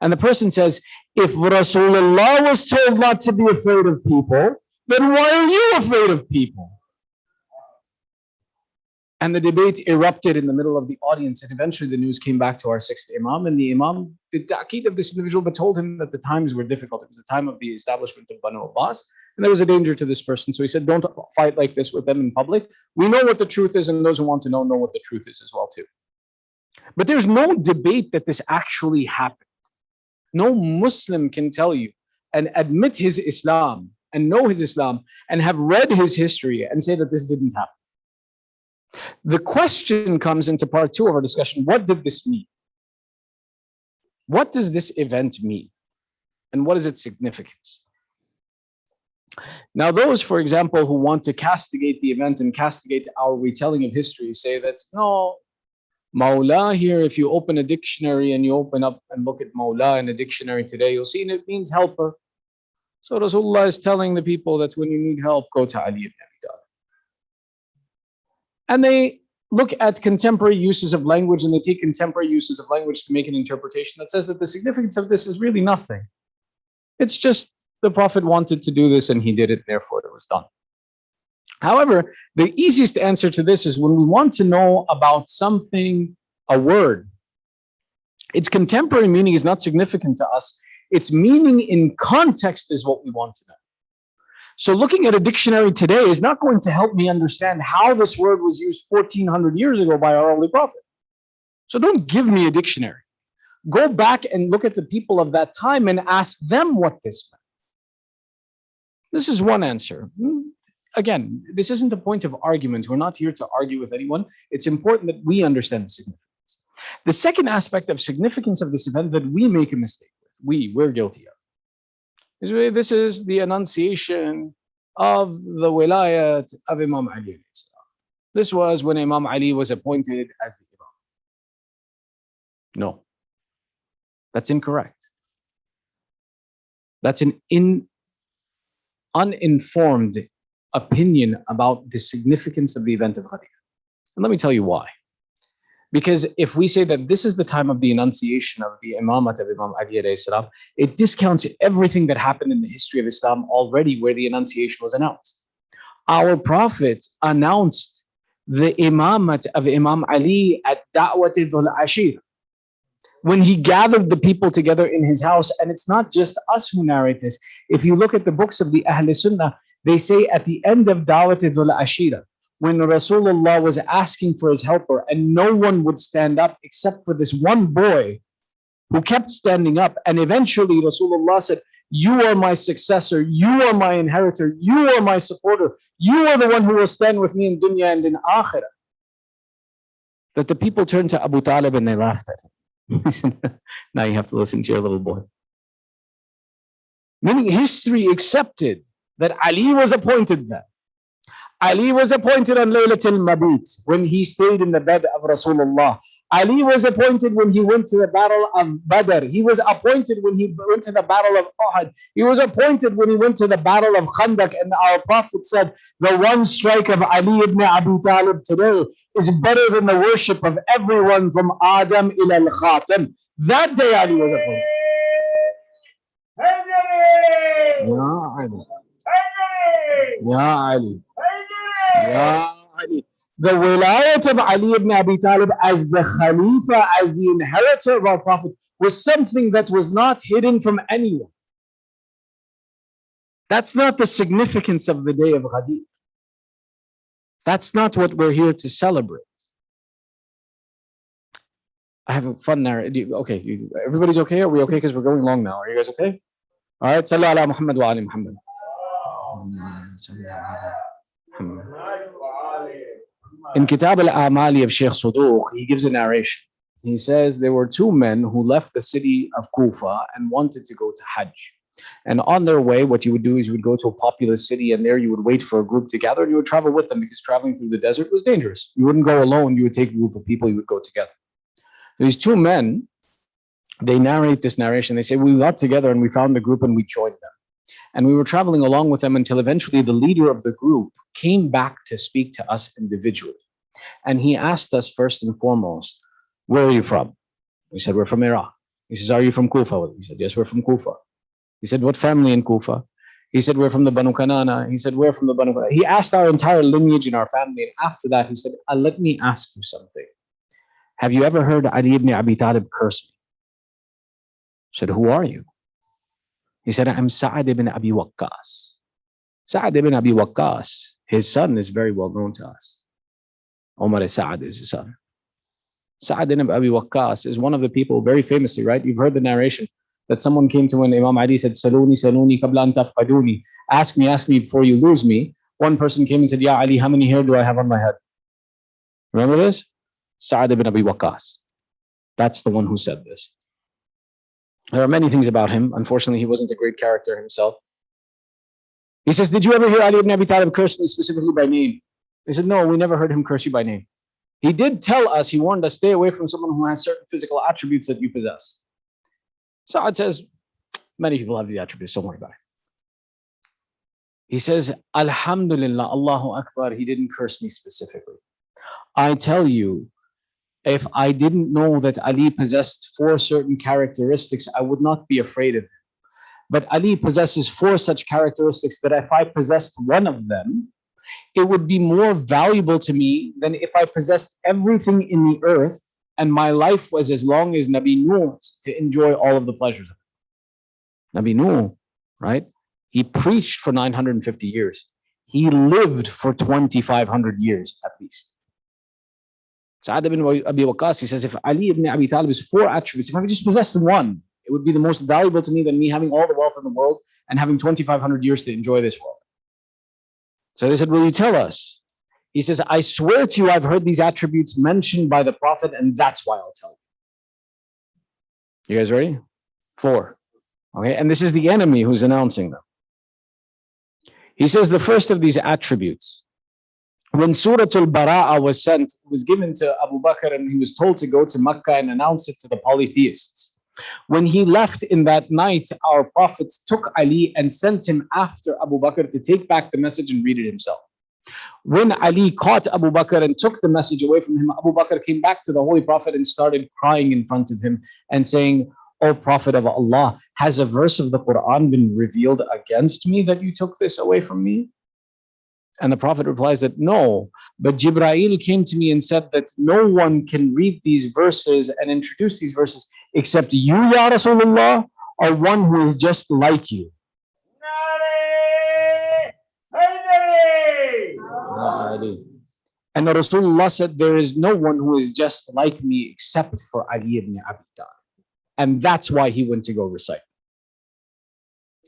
And the person says, if Rasulullah was told not to be afraid of people, then why are you afraid of people? And the debate erupted in the middle of the audience, and eventually the news came back to our sixth Imam, and the Imam did ta'qeed of this individual, but told him that the times were difficult. It was the time of the establishment of Banu Abbas, and there was a danger to this person. So he said, don't fight like this with them in public. We know what the truth is, and those who want to know what the truth is as well too. But there's no debate that this actually happened. No Muslim can tell you and admit his Islam and know his Islam and have read his history and say that this didn't happen. The question comes into part two of our discussion. What did this mean? What does this event mean? And what is its significance? Now, those, for example, who want to castigate the event and castigate our retelling of history say that, no, Mawla here, if you open a dictionary and you open up and look at Mawla in a dictionary today, you'll see it means helper. So Rasulullah is telling the people that when you need help, go to Ali ibn Abi Talib. And they look at contemporary uses of language and they take contemporary uses of language to make an interpretation that says that the significance of this is really nothing. It's just the Prophet wanted to do this and he did it, therefore it was done. However, the easiest answer to this is when we want to know about something, a word, its contemporary meaning is not significant to us. Its meaning in context is what we want to know. So looking at a dictionary today is not going to help me understand how this word was used 1400 years ago by our Holy Prophet. So don't give me a dictionary. Go back and look at the people of that time and ask them what this meant. This is one answer. Again, this isn't a point of argument. We're not here to argue with anyone. It's important that we understand the significance. The second aspect of significance of this event that we make a mistake with, we're guilty of, is really this is the annunciation of the wilayat of Imam Ali. This was when Imam Ali was appointed as the Imam. No, that's incorrect. That's an uninformed opinion about the significance of the event of Ghadir. And let me tell you why. Because if we say that this is the time of the enunciation of the Imamat of Imam Ali alayhi salam, it discounts everything that happened in the history of Islam already where the enunciation was announced. Our Prophet announced the Imamat of Imam Ali at Da'wat al-Ashir, when he gathered the people together in his house. And it's not just us who narrate this. If you look at the books of the Ahl Sunnah, they say at the end of Da'wat al-Ashira, when Rasulullah was asking for his helper and no one would stand up except for this one boy who kept standing up. And eventually Rasulullah said, you are my successor, you are my inheritor, you are my supporter, you are the one who will stand with me in dunya and in akhirah. That the people turned to Abu Talib and they laughed at him. He said, now you have to listen to your little boy. Meaning history accepted that Ali was appointed there. Ali was appointed on Laylatul Mabit when he stayed in the bed of Rasulullah. Ali was appointed when he went to the battle of Badr. He was appointed when he went to the battle of Uhud. He was appointed when he went to the battle of Khandaq. And our Prophet said, the one strike of Ali ibn Abi Talib today is better than the worship of everyone from Adam ila al-Khatam. That day Ali was appointed. Ya Ali. Ya Ali. Ya Ali. The wilayat of Ali ibn Abi Talib as the Khalifa, as the inheritor of our Prophet, was something that was not hidden from anyone. That's not the significance of the day of Ghadir. That's not what we're here to celebrate. I have a fun narrative. Okay, everybody's okay? Are we okay? Because we're going long now. Are you guys okay? All right. Sallu ala Muhammad wa ali Muhammad. In Kitab al-A'mali of Sheikh Suduq, he gives a narration. He says there were two men who left the city of Kufa and wanted to go to Hajj. And on their way, what you would do is you would go to a populous city, and there you would wait for a group to gather, and you would travel with them because traveling through the desert was dangerous. You wouldn't go alone. You would take a group of people. You would go together. These two men, they narrate this narration. They say, we got together and we found a group and we joined them. And we were traveling along with them until eventually the leader of the group came back to speak to us individually. And he asked us first and foremost, where are you from? We said, we're from Iraq. He says, are you from Kufa? We said, yes, we're from Kufa. He said, what family in Kufa? He said, we're from the Banu Kanana. He said, we're from the Banu Kanana. He asked our entire lineage in our family. And after that, he said, let me ask you something. Have you ever heard Ali ibn Abi Talib curse me? I said, who are you? He said, I'm Sa'ad ibn Abi Waqqas. Sa'ad ibn Abi Waqqas, his son is very well known to us. Omar Sa'ad is his son. Sa'ad ibn Abi Waqqas is one of the people, very famously, right? You've heard the narration that someone came to when Imam Ali said, Saluni, Saluni, qabla an tafqaduni. Ask me before you lose me. One person came and said, Ya Ali, how many hair do I have on my head? Remember this? Sa'ad ibn Abi Waqqas. That's the one who said this. There are many things about him. Unfortunately, he wasn't a great character himself. He says, did you ever hear Ali ibn Abi Talib curse me specifically by name? They said, no, we never heard him curse you by name. He did tell us, he warned us, stay away from someone who has certain physical attributes that you possess. Sa'ad says, many people have these attributes, don't worry about it. He says, Alhamdulillah, Allahu Akbar, he didn't curse me specifically. I tell you, if I didn't know that Ali possessed 4 certain characteristics, I would not be afraid of him. But Ali possesses 4 such characteristics that if I possessed one of them, it would be more valuable to me than if I possessed everything in the earth and my life was as long as Nabi Nuh's to enjoy all of the pleasures of it. Nabi Nuh, right? He preached for 950 years. He lived for 2,500 years at least. Sa'ad ibn Abi Waqqas, he says, if Ali ibn Abi Talib is 4 attributes, if I just possessed one, it would be the most valuable to me than me having all the wealth in the world and having 2,500 years to enjoy this world. So they said, will you tell us? He says, I swear to you, I've heard these attributes mentioned by the Prophet, and that's why I'll tell you. You guys ready? 4. Okay, and this is the enemy who's announcing them. He says the first of these attributes, when Surah Al-Bara'a was sent, it was given to Abu Bakr, and he was told to go to Mecca and announce it to the polytheists. When he left in that night, our Prophet took Ali and sent him after Abu Bakr to take back the message and read it himself. When Ali caught Abu Bakr and took the message away from him, Abu Bakr came back to the Holy Prophet and started crying in front of him and saying, "O Prophet of Allah, has a verse of the Quran been revealed against me that you took this away from me?" And the Prophet replies that no, but Jibreel came to me and said that no one can read these verses and introduce these verses except you, Ya Rasulullah, or one who is just like you. And the Rasulullah said, there is no one who is just like me except for Ali ibn Abi Talib. And that's why he went to go recite.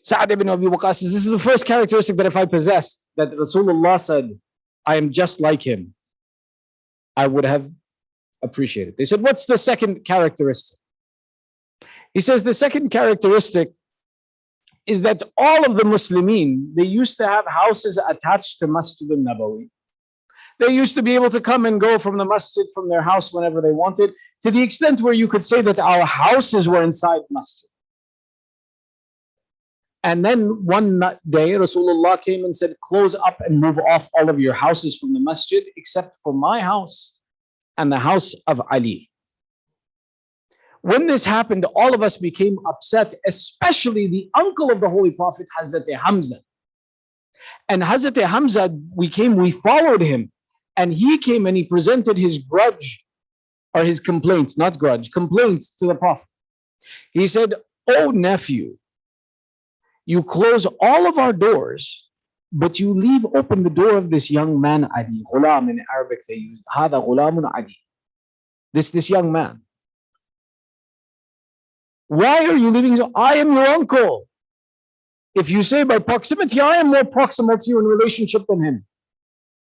Sa'ad ibn Abi Waqqas says, this is the first characteristic that if I possessed, that Rasulullah said, I am just like him, I would have appreciated. They said, what's the second characteristic? He says, the second characteristic is that all of the Muslimin, they used to have houses attached to Masjid al-Nabawi. They used to be able to come and go from the masjid, from their house whenever they wanted, to the extent where you could say that our houses were inside masjid. And then one day, Rasulullah came and said, close up and move off all of your houses from the masjid, except for my house and the house of Ali. When this happened, all of us became upset, especially the uncle of the Holy Prophet, Hazrat Hamza. And Hazrat Hamza, we followed him. And he came and he presented his grudge, or his complaint, not grudge, complaint to the Prophet. He said, "Oh nephew, you close all of our doors, but you leave open the door of this young man, Ali." Ghulam in Arabic they use, Hada Ghulamun Ali. This young man. Why are you leaving? I am your uncle. If you say by proximity, I am more proximal to you in relationship than him.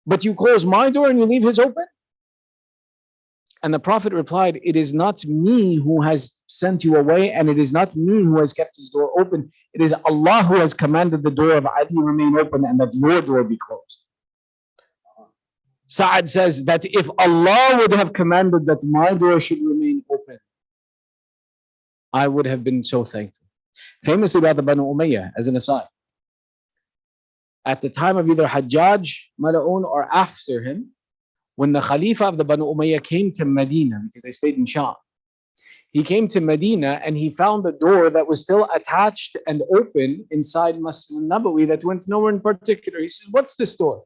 But you close my door and you leave his open? And the Prophet replied, it is not me who has sent you away, and it is not me who has kept his door open. It is Allah who has commanded the door of Ali remain open and that your door be closed. Sa'ad says that if Allah would have commanded that my door should remain open, I would have been so thankful. Famously about the Banu Umayyah, as an aside, at the time of either Hajjaj, Mala'un, or after him, when the Khalifa of the Banu Umayyah came to Medina, because they stayed in Sham, he came to Medina and he found a door that was still attached and open inside Masjid al-Nabawi that went nowhere in particular. He says, what's this door?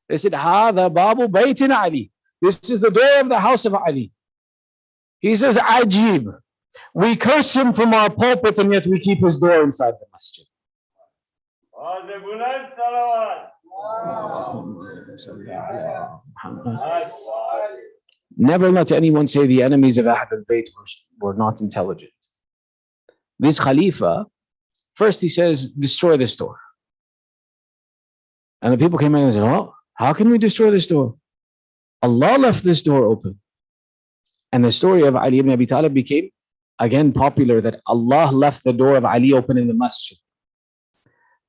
They said, Hada Babu Baytin Ali. This is the door of the house of Ali. He says, Ajib. We curse him from our pulpit and yet we keep his door inside the masjid. Never let anyone say the enemies of Ahl al-Bayt were not intelligent. This Khalifa, first he says, destroy this door. And the people came in and said, oh, how can we destroy this door? Allah left this door open. And the story of Ali ibn Abi Talib became again popular, that Allah left the door of Ali open in the masjid.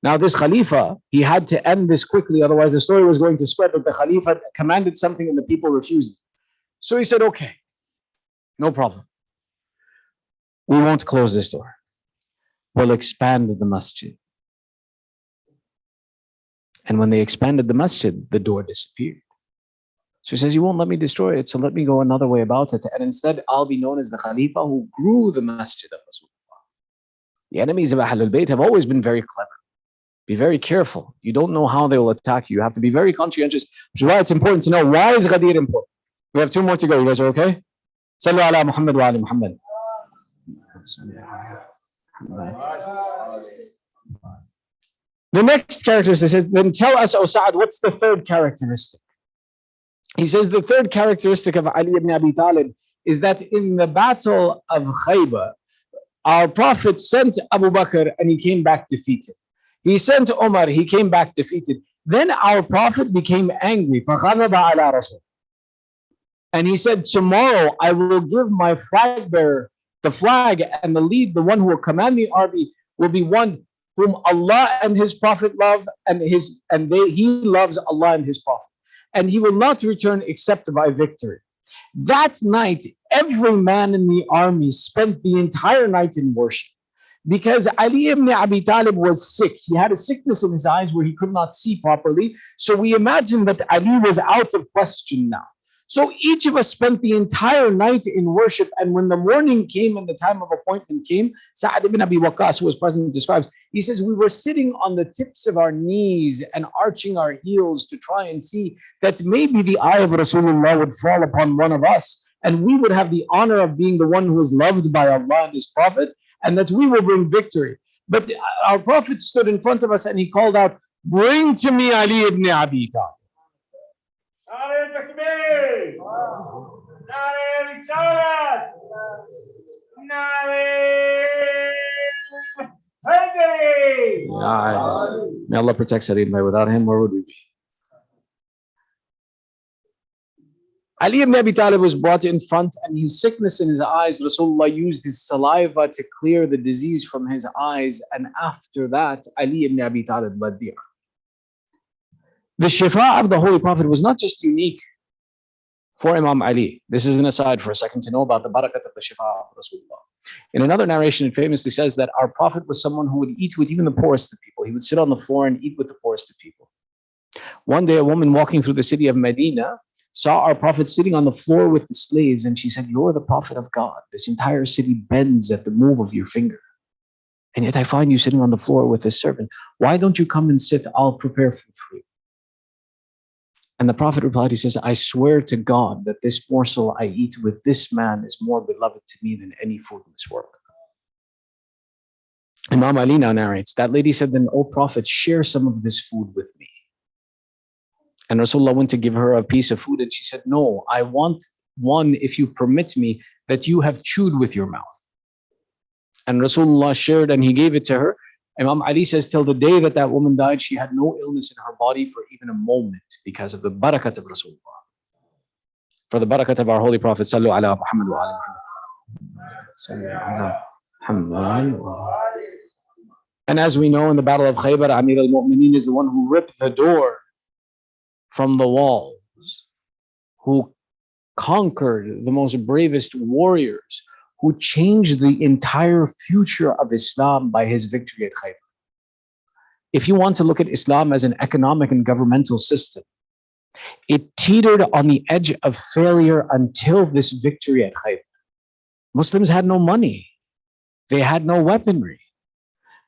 Now this Khalifa, he had to end this quickly, otherwise the story was going to spread that the Khalifa commanded something and the people refused. So he said, okay, no problem. We won't close this door. We'll expand the masjid. And when they expanded the masjid, the door disappeared. So he says, you won't let me destroy it, so let me go another way about it. And instead, I'll be known as the Khalifa who grew the masjid of Rasulullah. The enemies of Ahl al-Bayt have always been very clever. Be very careful. You don't know how they will attack you. You have to be very conscientious, which is why it's important to know, why is Ghadeer important? We have 2 more to go. You guys are okay? Sallu ala Muhammad wa ali Muhammad. The next characteristic says, then tell us, O Sa'ad, what's the third characteristic? He says the third characteristic of Ali ibn Abi Talib is that in the battle of Khaybar, our Prophet sent Abu Bakr and he came back defeated. He sent Umar, he came back defeated. Then our Prophet became angry. And he said, tomorrow I will give my flag bearer the flag, and the lead, the one who will command the army, will be one whom Allah and his Prophet love, and he loves Allah and his Prophet. And he will not return except by victory. That night, every man in the army spent the entire night in worship. Because Ali ibn Abi Talib was sick. He had a sickness in his eyes where he could not see properly. So we imagine that Ali was out of question now. So each of us spent the entire night in worship. And when the morning came and the time of appointment came, Sa'ad ibn Abi Waqqas, who was present, describes, he says, we were sitting on the tips of our knees and arching our heels to try and see that maybe the eye of Rasulullah would fall upon one of us. And we would have the honor of being the one who is loved by Allah and His Prophet, and that we will bring victory. But our Prophet stood in front of us and he called out, bring to me Ali ibn Abi Talib. نعرة تكبير نعرة رسالة نعرة هدري. May Allah protect Saeed Bhai. Without him, where would we be? Ali ibn Abi Talib was brought in front, and his sickness in his eyes, Rasulullah used his saliva to clear the disease from his eyes, and after that, Ali ibn Abi Talib led the army. The shifa of the Holy Prophet was not just unique for Imam Ali. This is an aside for a second to know about the barakat of the shifa of Rasulullah. In another narration, it famously says that our Prophet was someone who would eat with even the poorest of people. He would sit on the floor and eat with the poorest of people. One day, a woman walking through the city of Medina saw our Prophet sitting on the floor with the slaves, and she said, you're the Prophet of God. This entire city bends at the move of your finger. And yet I find you sitting on the floor with this servant. Why don't you come and sit? I'll prepare food for you. And the Prophet replied, he says, I swear to God that this morsel I eat with this man is more beloved to me than any food in this world. Imam Ali now narrates, that lady said, then, O Prophet, share some of this food with me. And Rasulullah went to give her a piece of food, and she said, no, I want one, if you permit me, that you have chewed with your mouth. And Rasulullah shared, and he gave it to her. Imam Ali says, till the day that that woman died, she had no illness in her body for even a moment because of the barakat of Rasulullah. For the barakat of our Holy Prophet, Sallu ala Muhammad wa ala Muhammad. And as we know, in the Battle of Khaybar, Amir al-Mu'mineen is the one who ripped the door from the walls, who conquered the most bravest warriors, who changed the entire future of Islam by his victory at Khaybar. If you want to look at Islam as an economic and governmental system, it teetered on the edge of failure until this victory at Khaybar. Muslims had no money. They had no weaponry.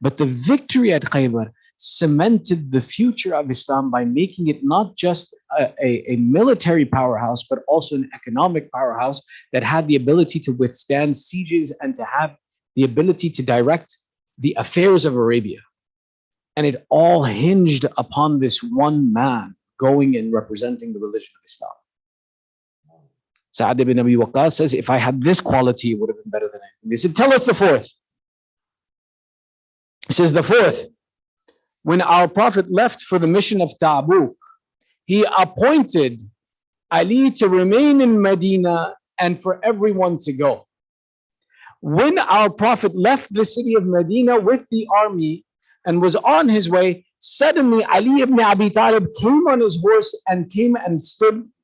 But the victory at Khaybar cemented the future of Islam by making it not just a military powerhouse, but also an economic powerhouse that had the ability to withstand sieges and to have the ability to direct the affairs of Arabia. And it all hinged upon this one man going and representing the religion of Islam. Sa'ad ibn Abi Waqqas says, if I had this quality, it would have been better than anything. They said, tell us the fourth. He says, the fourth, when our Prophet left for the mission of Tabuk, he appointed Ali to remain in Medina and for everyone to go. When our Prophet left the city of Medina with the army and was on his way, suddenly Ali ibn Abi Talib came on his horse and came and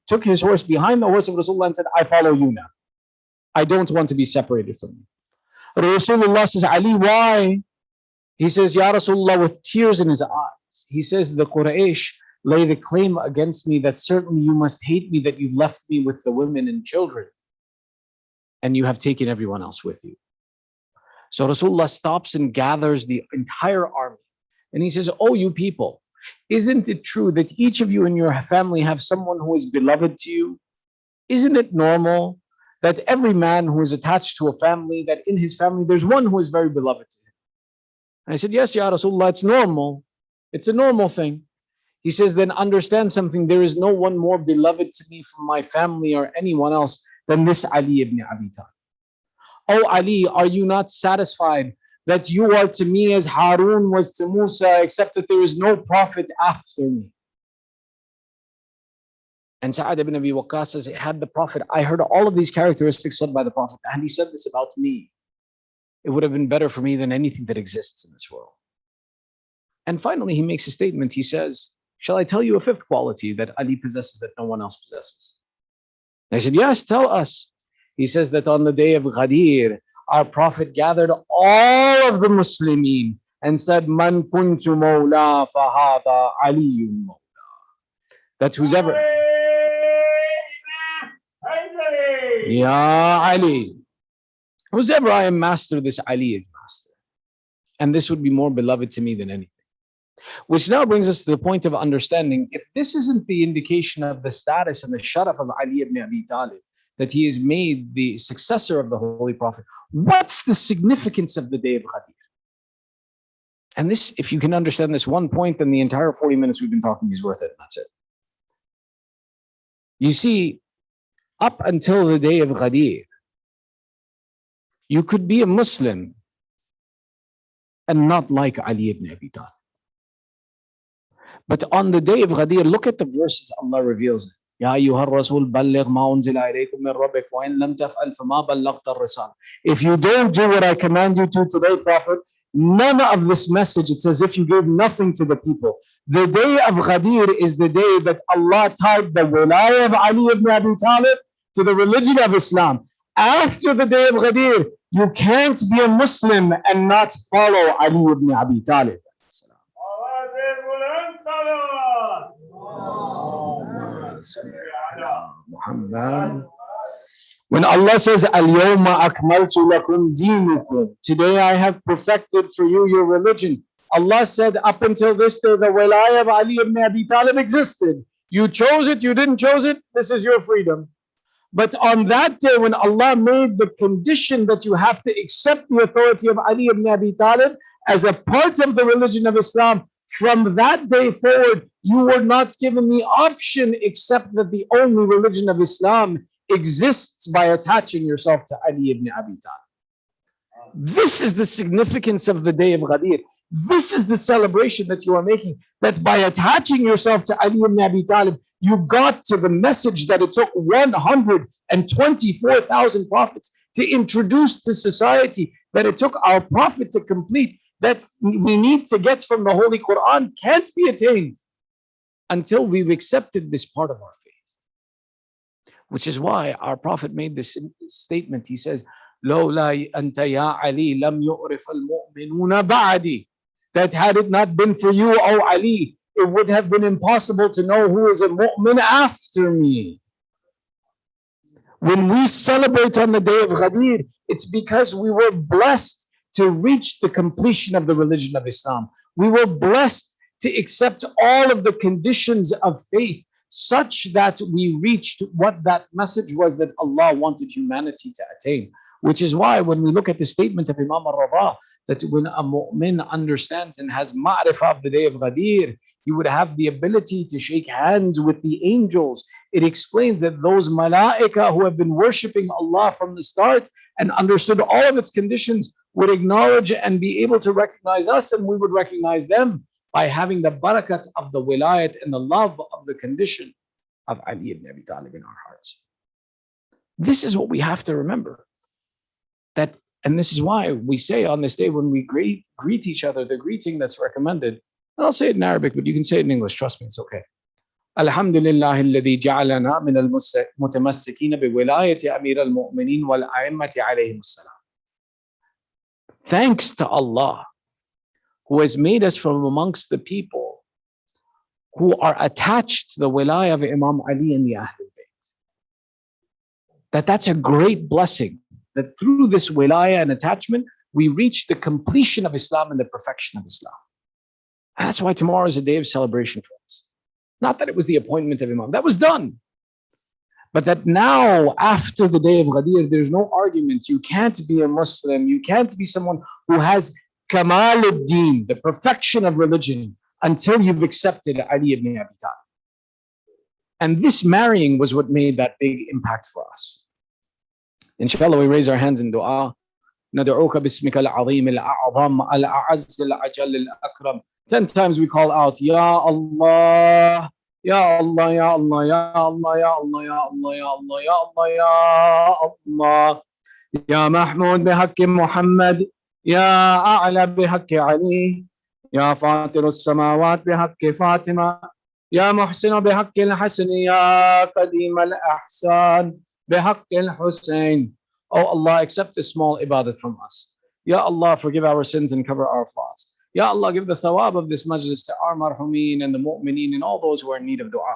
took his horse behind the horse of Rasulullah and said, I follow you now. I don't want to be separated from you. Rasulullah says, Ali, why? He says, Ya Rasulullah, with tears in his eyes. He says, the Quraysh lay the claim against me that certainly you must hate me, that you've left me with the women and children, and you have taken everyone else with you. So Rasulullah stops and gathers the entire army. And he says, oh, you people, isn't it true that each of you in your family have someone who is beloved to you? Isn't it normal that every man who is attached to a family, that in his family there's one who is very beloved to him? And I said, yes, Ya Rasulullah, it's normal. It's a normal thing. He says, then understand something. There is no one more beloved to me from my family or anyone else than this Ali ibn Abi Talib. Oh Ali, are you not satisfied that you are to me as Harun was to Musa, except that there is no prophet after me? And Sa'ad ibn Abi Waqqas says, had the Prophet, I heard all of these characteristics said by the Prophet, and he said this about me. It would have been better for me than anything that exists in this world. And finally, he makes a statement. He says, shall I tell you a fifth quality that Ali possesses that no one else possesses? And I said, yes, tell us. He says that on the day of Ghadir, our Prophet gathered all of the Muslimin and said, Man kuntu mawla fahada aliyun mawla. That's who's ever. Ya Ali. Who's ever I am master, this Ali is master. And this would be more beloved to me than anything. Which now brings us to the point of understanding, if this isn't the indication of the status and the sharaf of Ali ibn Abi Talib, that he is made the successor of the Holy Prophet, what's the significance of the day of Ghadir? And this, if you can understand this one point, then the entire 40 minutes we've been talking is worth it. That's it. You see, up until the day of Ghadir, you could be a Muslim and not like Ali ibn Abi Talib. But on the day of Ghadir, look at the verses Allah reveals. Ya ayyuha rasul balligh ma unzila ilaykum min rabbik wa in lam taf'al fama ballaghta ar-risala. If you don't do what I command you to today, Prophet, none of this message, it's as if you gave nothing to the people. The day of Ghadir is the day that Allah tied the wilayah of Ali ibn Abi Talib to the religion of Islam. After the day of Ghadir, you can't be a Muslim and not follow Ali ibn Abi Talib. When Allah says, Al-yawma akmaltu lakum deenukum, today I have perfected for you your religion. Allah said, up until this day, the wilayah of Ali ibn Abi Talib existed. You chose it, you didn't choose it, this is your freedom. But on that day, when Allah made the condition that you have to accept the authority of Ali ibn Abi Talib as a part of the religion of Islam, from that day forward, you were not given the option except that the only religion of Islam exists by attaching yourself to Ali ibn Abi Talib. This is the significance of the day of Ghadir. This is the celebration that you are making, that by attaching yourself to Ali ibn Abi Talib, you got to the message that it took 124,000 prophets to introduce to society, that it took our prophet to complete, that we need to get from the Holy Quran can't be attained until we've accepted this part of our faith. Which is why our prophet made this statement. He says, "Lawla anta ya Ali lam yu'rif al-mu'minuna ba'di." That had it not been for you, O Ali, it would have been impossible to know who is a mu'min after me. When we celebrate on the day of Ghadir, it's because we were blessed to reach the completion of the religion of Islam. We were blessed to accept all of the conditions of faith such that we reached what that message was that Allah wanted humanity to attain. Which is why when we look at the statement of Imam al-Rada, that when a mu'min understands and has ma'rifah of the day of Ghadir, he would have the ability to shake hands with the angels. It explains that those malaika who have been worshipping Allah from the start and understood all of its conditions would acknowledge and be able to recognize us, and we would recognize them by having the barakat of the wilayat and the love of the condition of Ali ibn Abi Talib in our hearts. This is what we have to remember. That, and this is why we say on this day when we greet each other, the greeting that's recommended, and I'll say it in Arabic, but you can say it in English, trust me, it's okay. Alhamdulillah alladhi ja'alana min al-mutamassikina bi wilayati amir al-mu'minin wal a'immati alayhim as-salam. Thanks to Allah, who has made us from amongst the people who are attached to the wilayah of Imam Ali and the Ahlul Bayt. That's a great blessing, that through this wilayah and attachment, we reach the completion of Islam and the perfection of Islam. And that's why tomorrow is a day of celebration for us. Not that it was the appointment of Imam, that was done. But that now, after the day of Ghadir, there's no argument. You can't be a Muslim, you can't be someone who has Kamal ad-Din, the perfection of religion, until you've accepted Ali ibn Abi Talib. And this marrying was what made that big impact for us. Inshallah, we raise our hands in dua. ندعوك باسمك العظيم الأعظم الأعز الأجل الأكرم. 10 times we call out, Ya Allah, Ya Allah, Ya Allah, Ya Allah, Ya Allah, Ya Allah, Ya Allah, Ya Allah, Ya Allah. Ya Mahmud بحق محمد, Ya أعلى بحق علي, Ya فاطر السماوات بحق فاطمة, Ya محسن بحق الحسن, Ya قديم الأحسان بحق الحسين. Oh Allah, accept this small ibadat from us. Ya Allah, forgive our sins and cover our faults. Ya Allah, give the thawab of this majlis to our marhumin and the mu'mineen and all those who are in need of dua.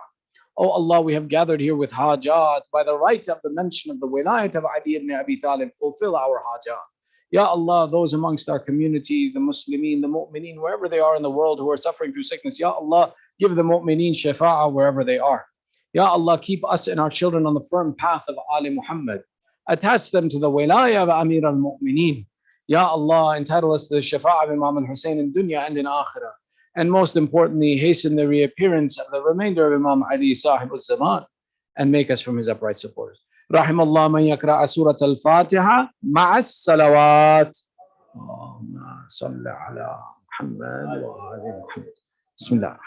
Oh Allah, we have gathered here with hajat by the rights of the mention of the wilayat of Ali ibn Abi Talib. Fulfill our hajat. Ya Allah, those amongst our community, the Muslimin, the mu'mineen, wherever they are in the world who are suffering through sickness, Ya Allah, give the mu'mineen shafa'ah wherever they are. Ya Allah, keep us and our children on the firm path of Ali Muhammad. Attach them to the wilayah of Amir al-Mu'mineen. Ya Allah, entitle us to the shafa'ah of Imam al-Hussein in dunya and in akhirah. And most importantly, hasten the reappearance of the remainder of Imam Ali Sahib al-Zaman and make us from his upright supporters. رحم الله من يقرأ سورة الفاتحة مع الصلوات. اللهم صل على محمد وآل محمد. بسم الله.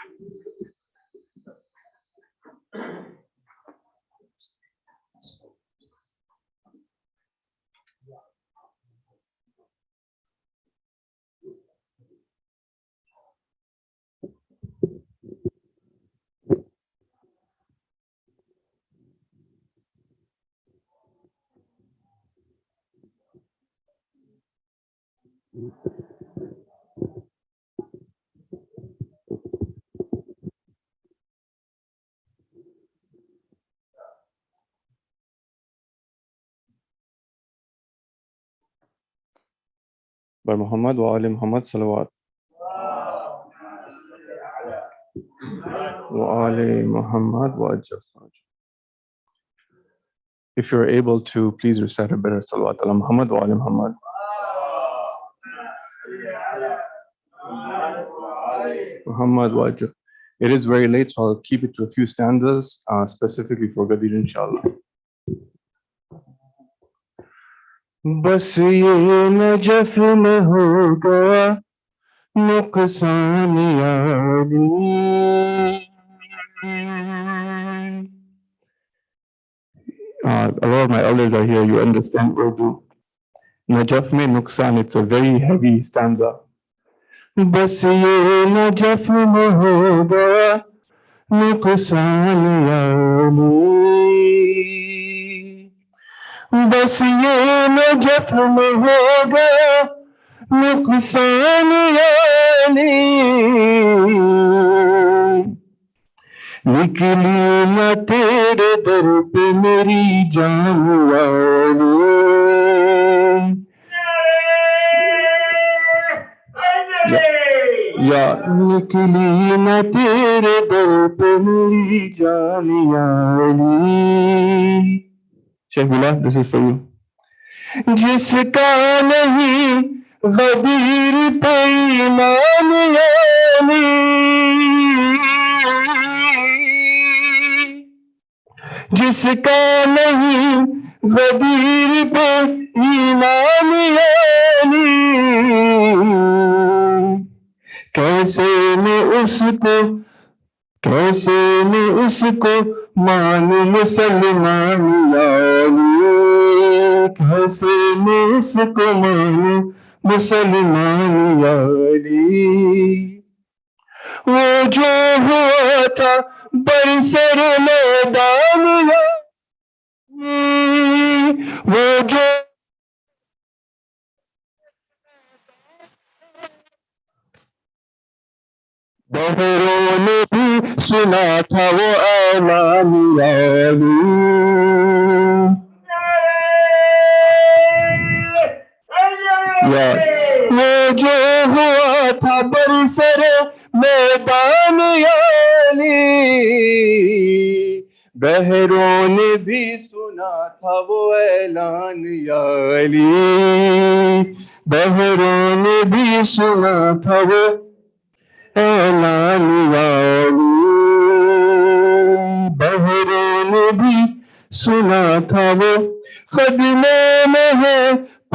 By Muhammad wa Ali Muhammad salawat. Wa Ali Muhammad wa ajal. If you're able to, please recite a better salawat ala Muhammad wa Ali Muhammad. Muhammad wa ajal. It is very late, so I'll keep it to a few stanzas, specifically for Ghadeer, inshallah. बस ये Najaf में हो गया नुकसान यारी. A lot of my elders are here, you understand Urdu. Najaf mein nuksan, it's a very heavy stanza. बस ये Najaf में हो गया नुकसान यारी. बस ये नजफ में हो गया नुकसान यानी. निकली न तेरे दर पे मेरी जान वाली. या निकली न तेरे दर पे मेरी जान वाली. Sheikh Bilal, this is for you. जिसका नहीं गदीर पे ईमान यानी. जिसका नहीं गदीर पे ईमान यानी. कैसे मैं उसको मानूं मुसलमान यानी. कैसे मैं उसको मानूं मुसलमान यानी. वो जो हुआ था बरसर मैदान यानी. वो जो बहरों ने भी सुना था वो ऐलान यानी. वो जो हुआ था बरसर मैदान यानी. बहरों ने भी सुना था वो ऐलान यानी. बहरों ने भी सुना था वो ऐलान यानी. बहरों ने भी सुना था वो खदमे में है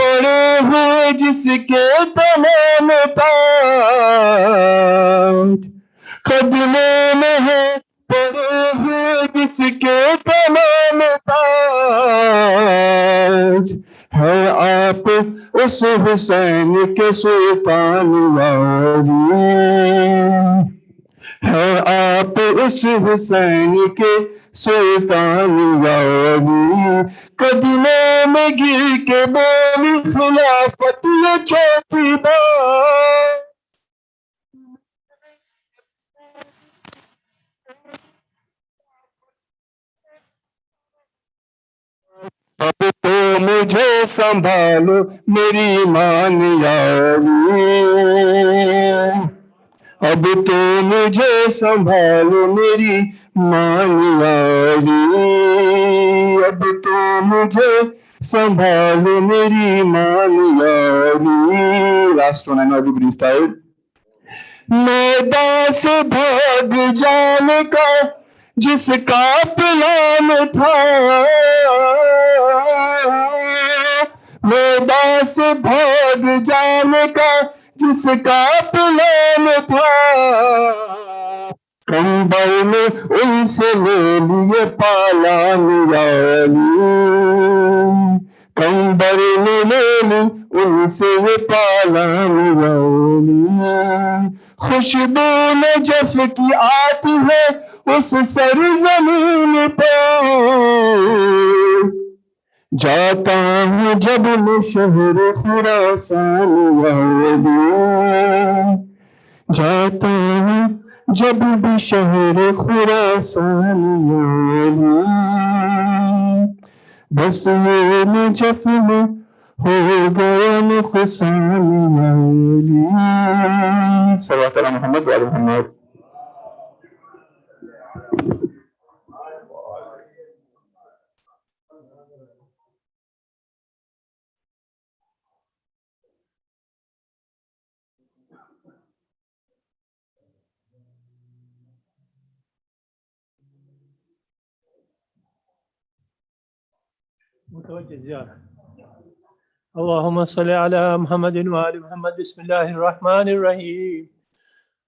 पड़े हुए जिसके तमाम ताज. खदमे में है पड़े हुए जिसके तमाम ताज. है आप उस हुसैन के सुल्तान वाली. है आप उस हुसैन के सुल्तान वाली. कदमों में गिर के बोली खिलाफत ये चौथी बार। अब तो मुझे संभालो मेरी ईमान यारी, अब तो मुझे संभालो मेरी मान यारी, अब तो मुझे संभालो मेरी मान यारी। Last one, I know everybody is tired. मैदान से भाग जाने का जिसका प्लान था, मैदान से भाग जाने का जिसका प्लान था, कंबल में उनसे ले लिए पालान यानी, कंबल में ले ली उनसे ये पालान यानी। खुशबू नजफ की आती है उस सरजमीन पर, जाता हूँ जब मैं शहर खुरासान यानी, जाता हूँ जब भी शहर खुरासान यानी, बस ये नजफ में हो गया नुकसान यानी। सल्लल्लाहु अलैहि मोहम्मद व आले मोहम्मद। متوجه زيادة. اللهم صل على محمد وآل محمد. بسم الله الرحمن الرحيم.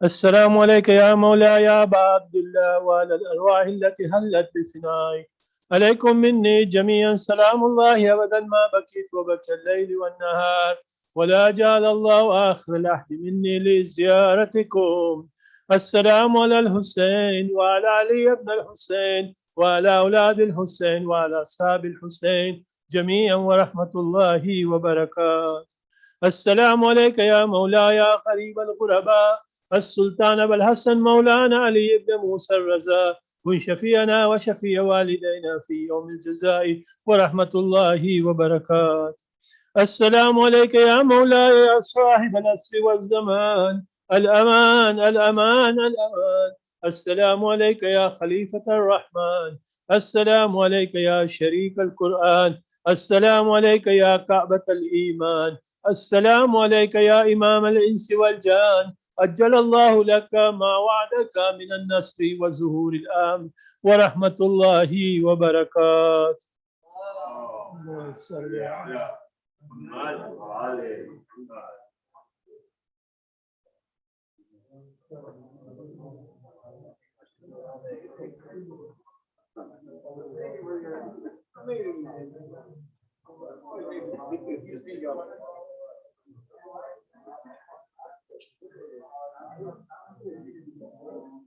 السلام عليك يا مولاي يا أبا عبد الله وعلى الأرواح التي هلت بفنائك. عليكم مني جميعا سلام الله أبدا ما بكيت وبكى الليل والنهار، ولا جعل الله آخر العهد مني لزيارتكم. السلام على الحسين وعلى علي بن الحسين وعلى أولاد الحسين وعلى أصحاب الحسين جميعا ورحمة الله وبركاته. السلام عليك يا مولاي يا قريب الغرباء السلطان أبا الحسن مولانا علي بن موسى الرزا، كن شفيعنا وشفيع والدينا في يوم الجزاء ورحمة الله وبركاته. السلام عليك يا مولاي يا صاحب العصر والزمان، الأمان الأمان الأمان. السلام عليك يا خليفة الرحمن، السلام عليك يا شريك القرآن، السلام عليك يا كعبة الإيمان، السلام عليك يا إمام الإنس والجان. أجل الله لك ما وعدك من النصر وزهور الأمن ورحمة الله وبركاته. اللهم صل على محمد.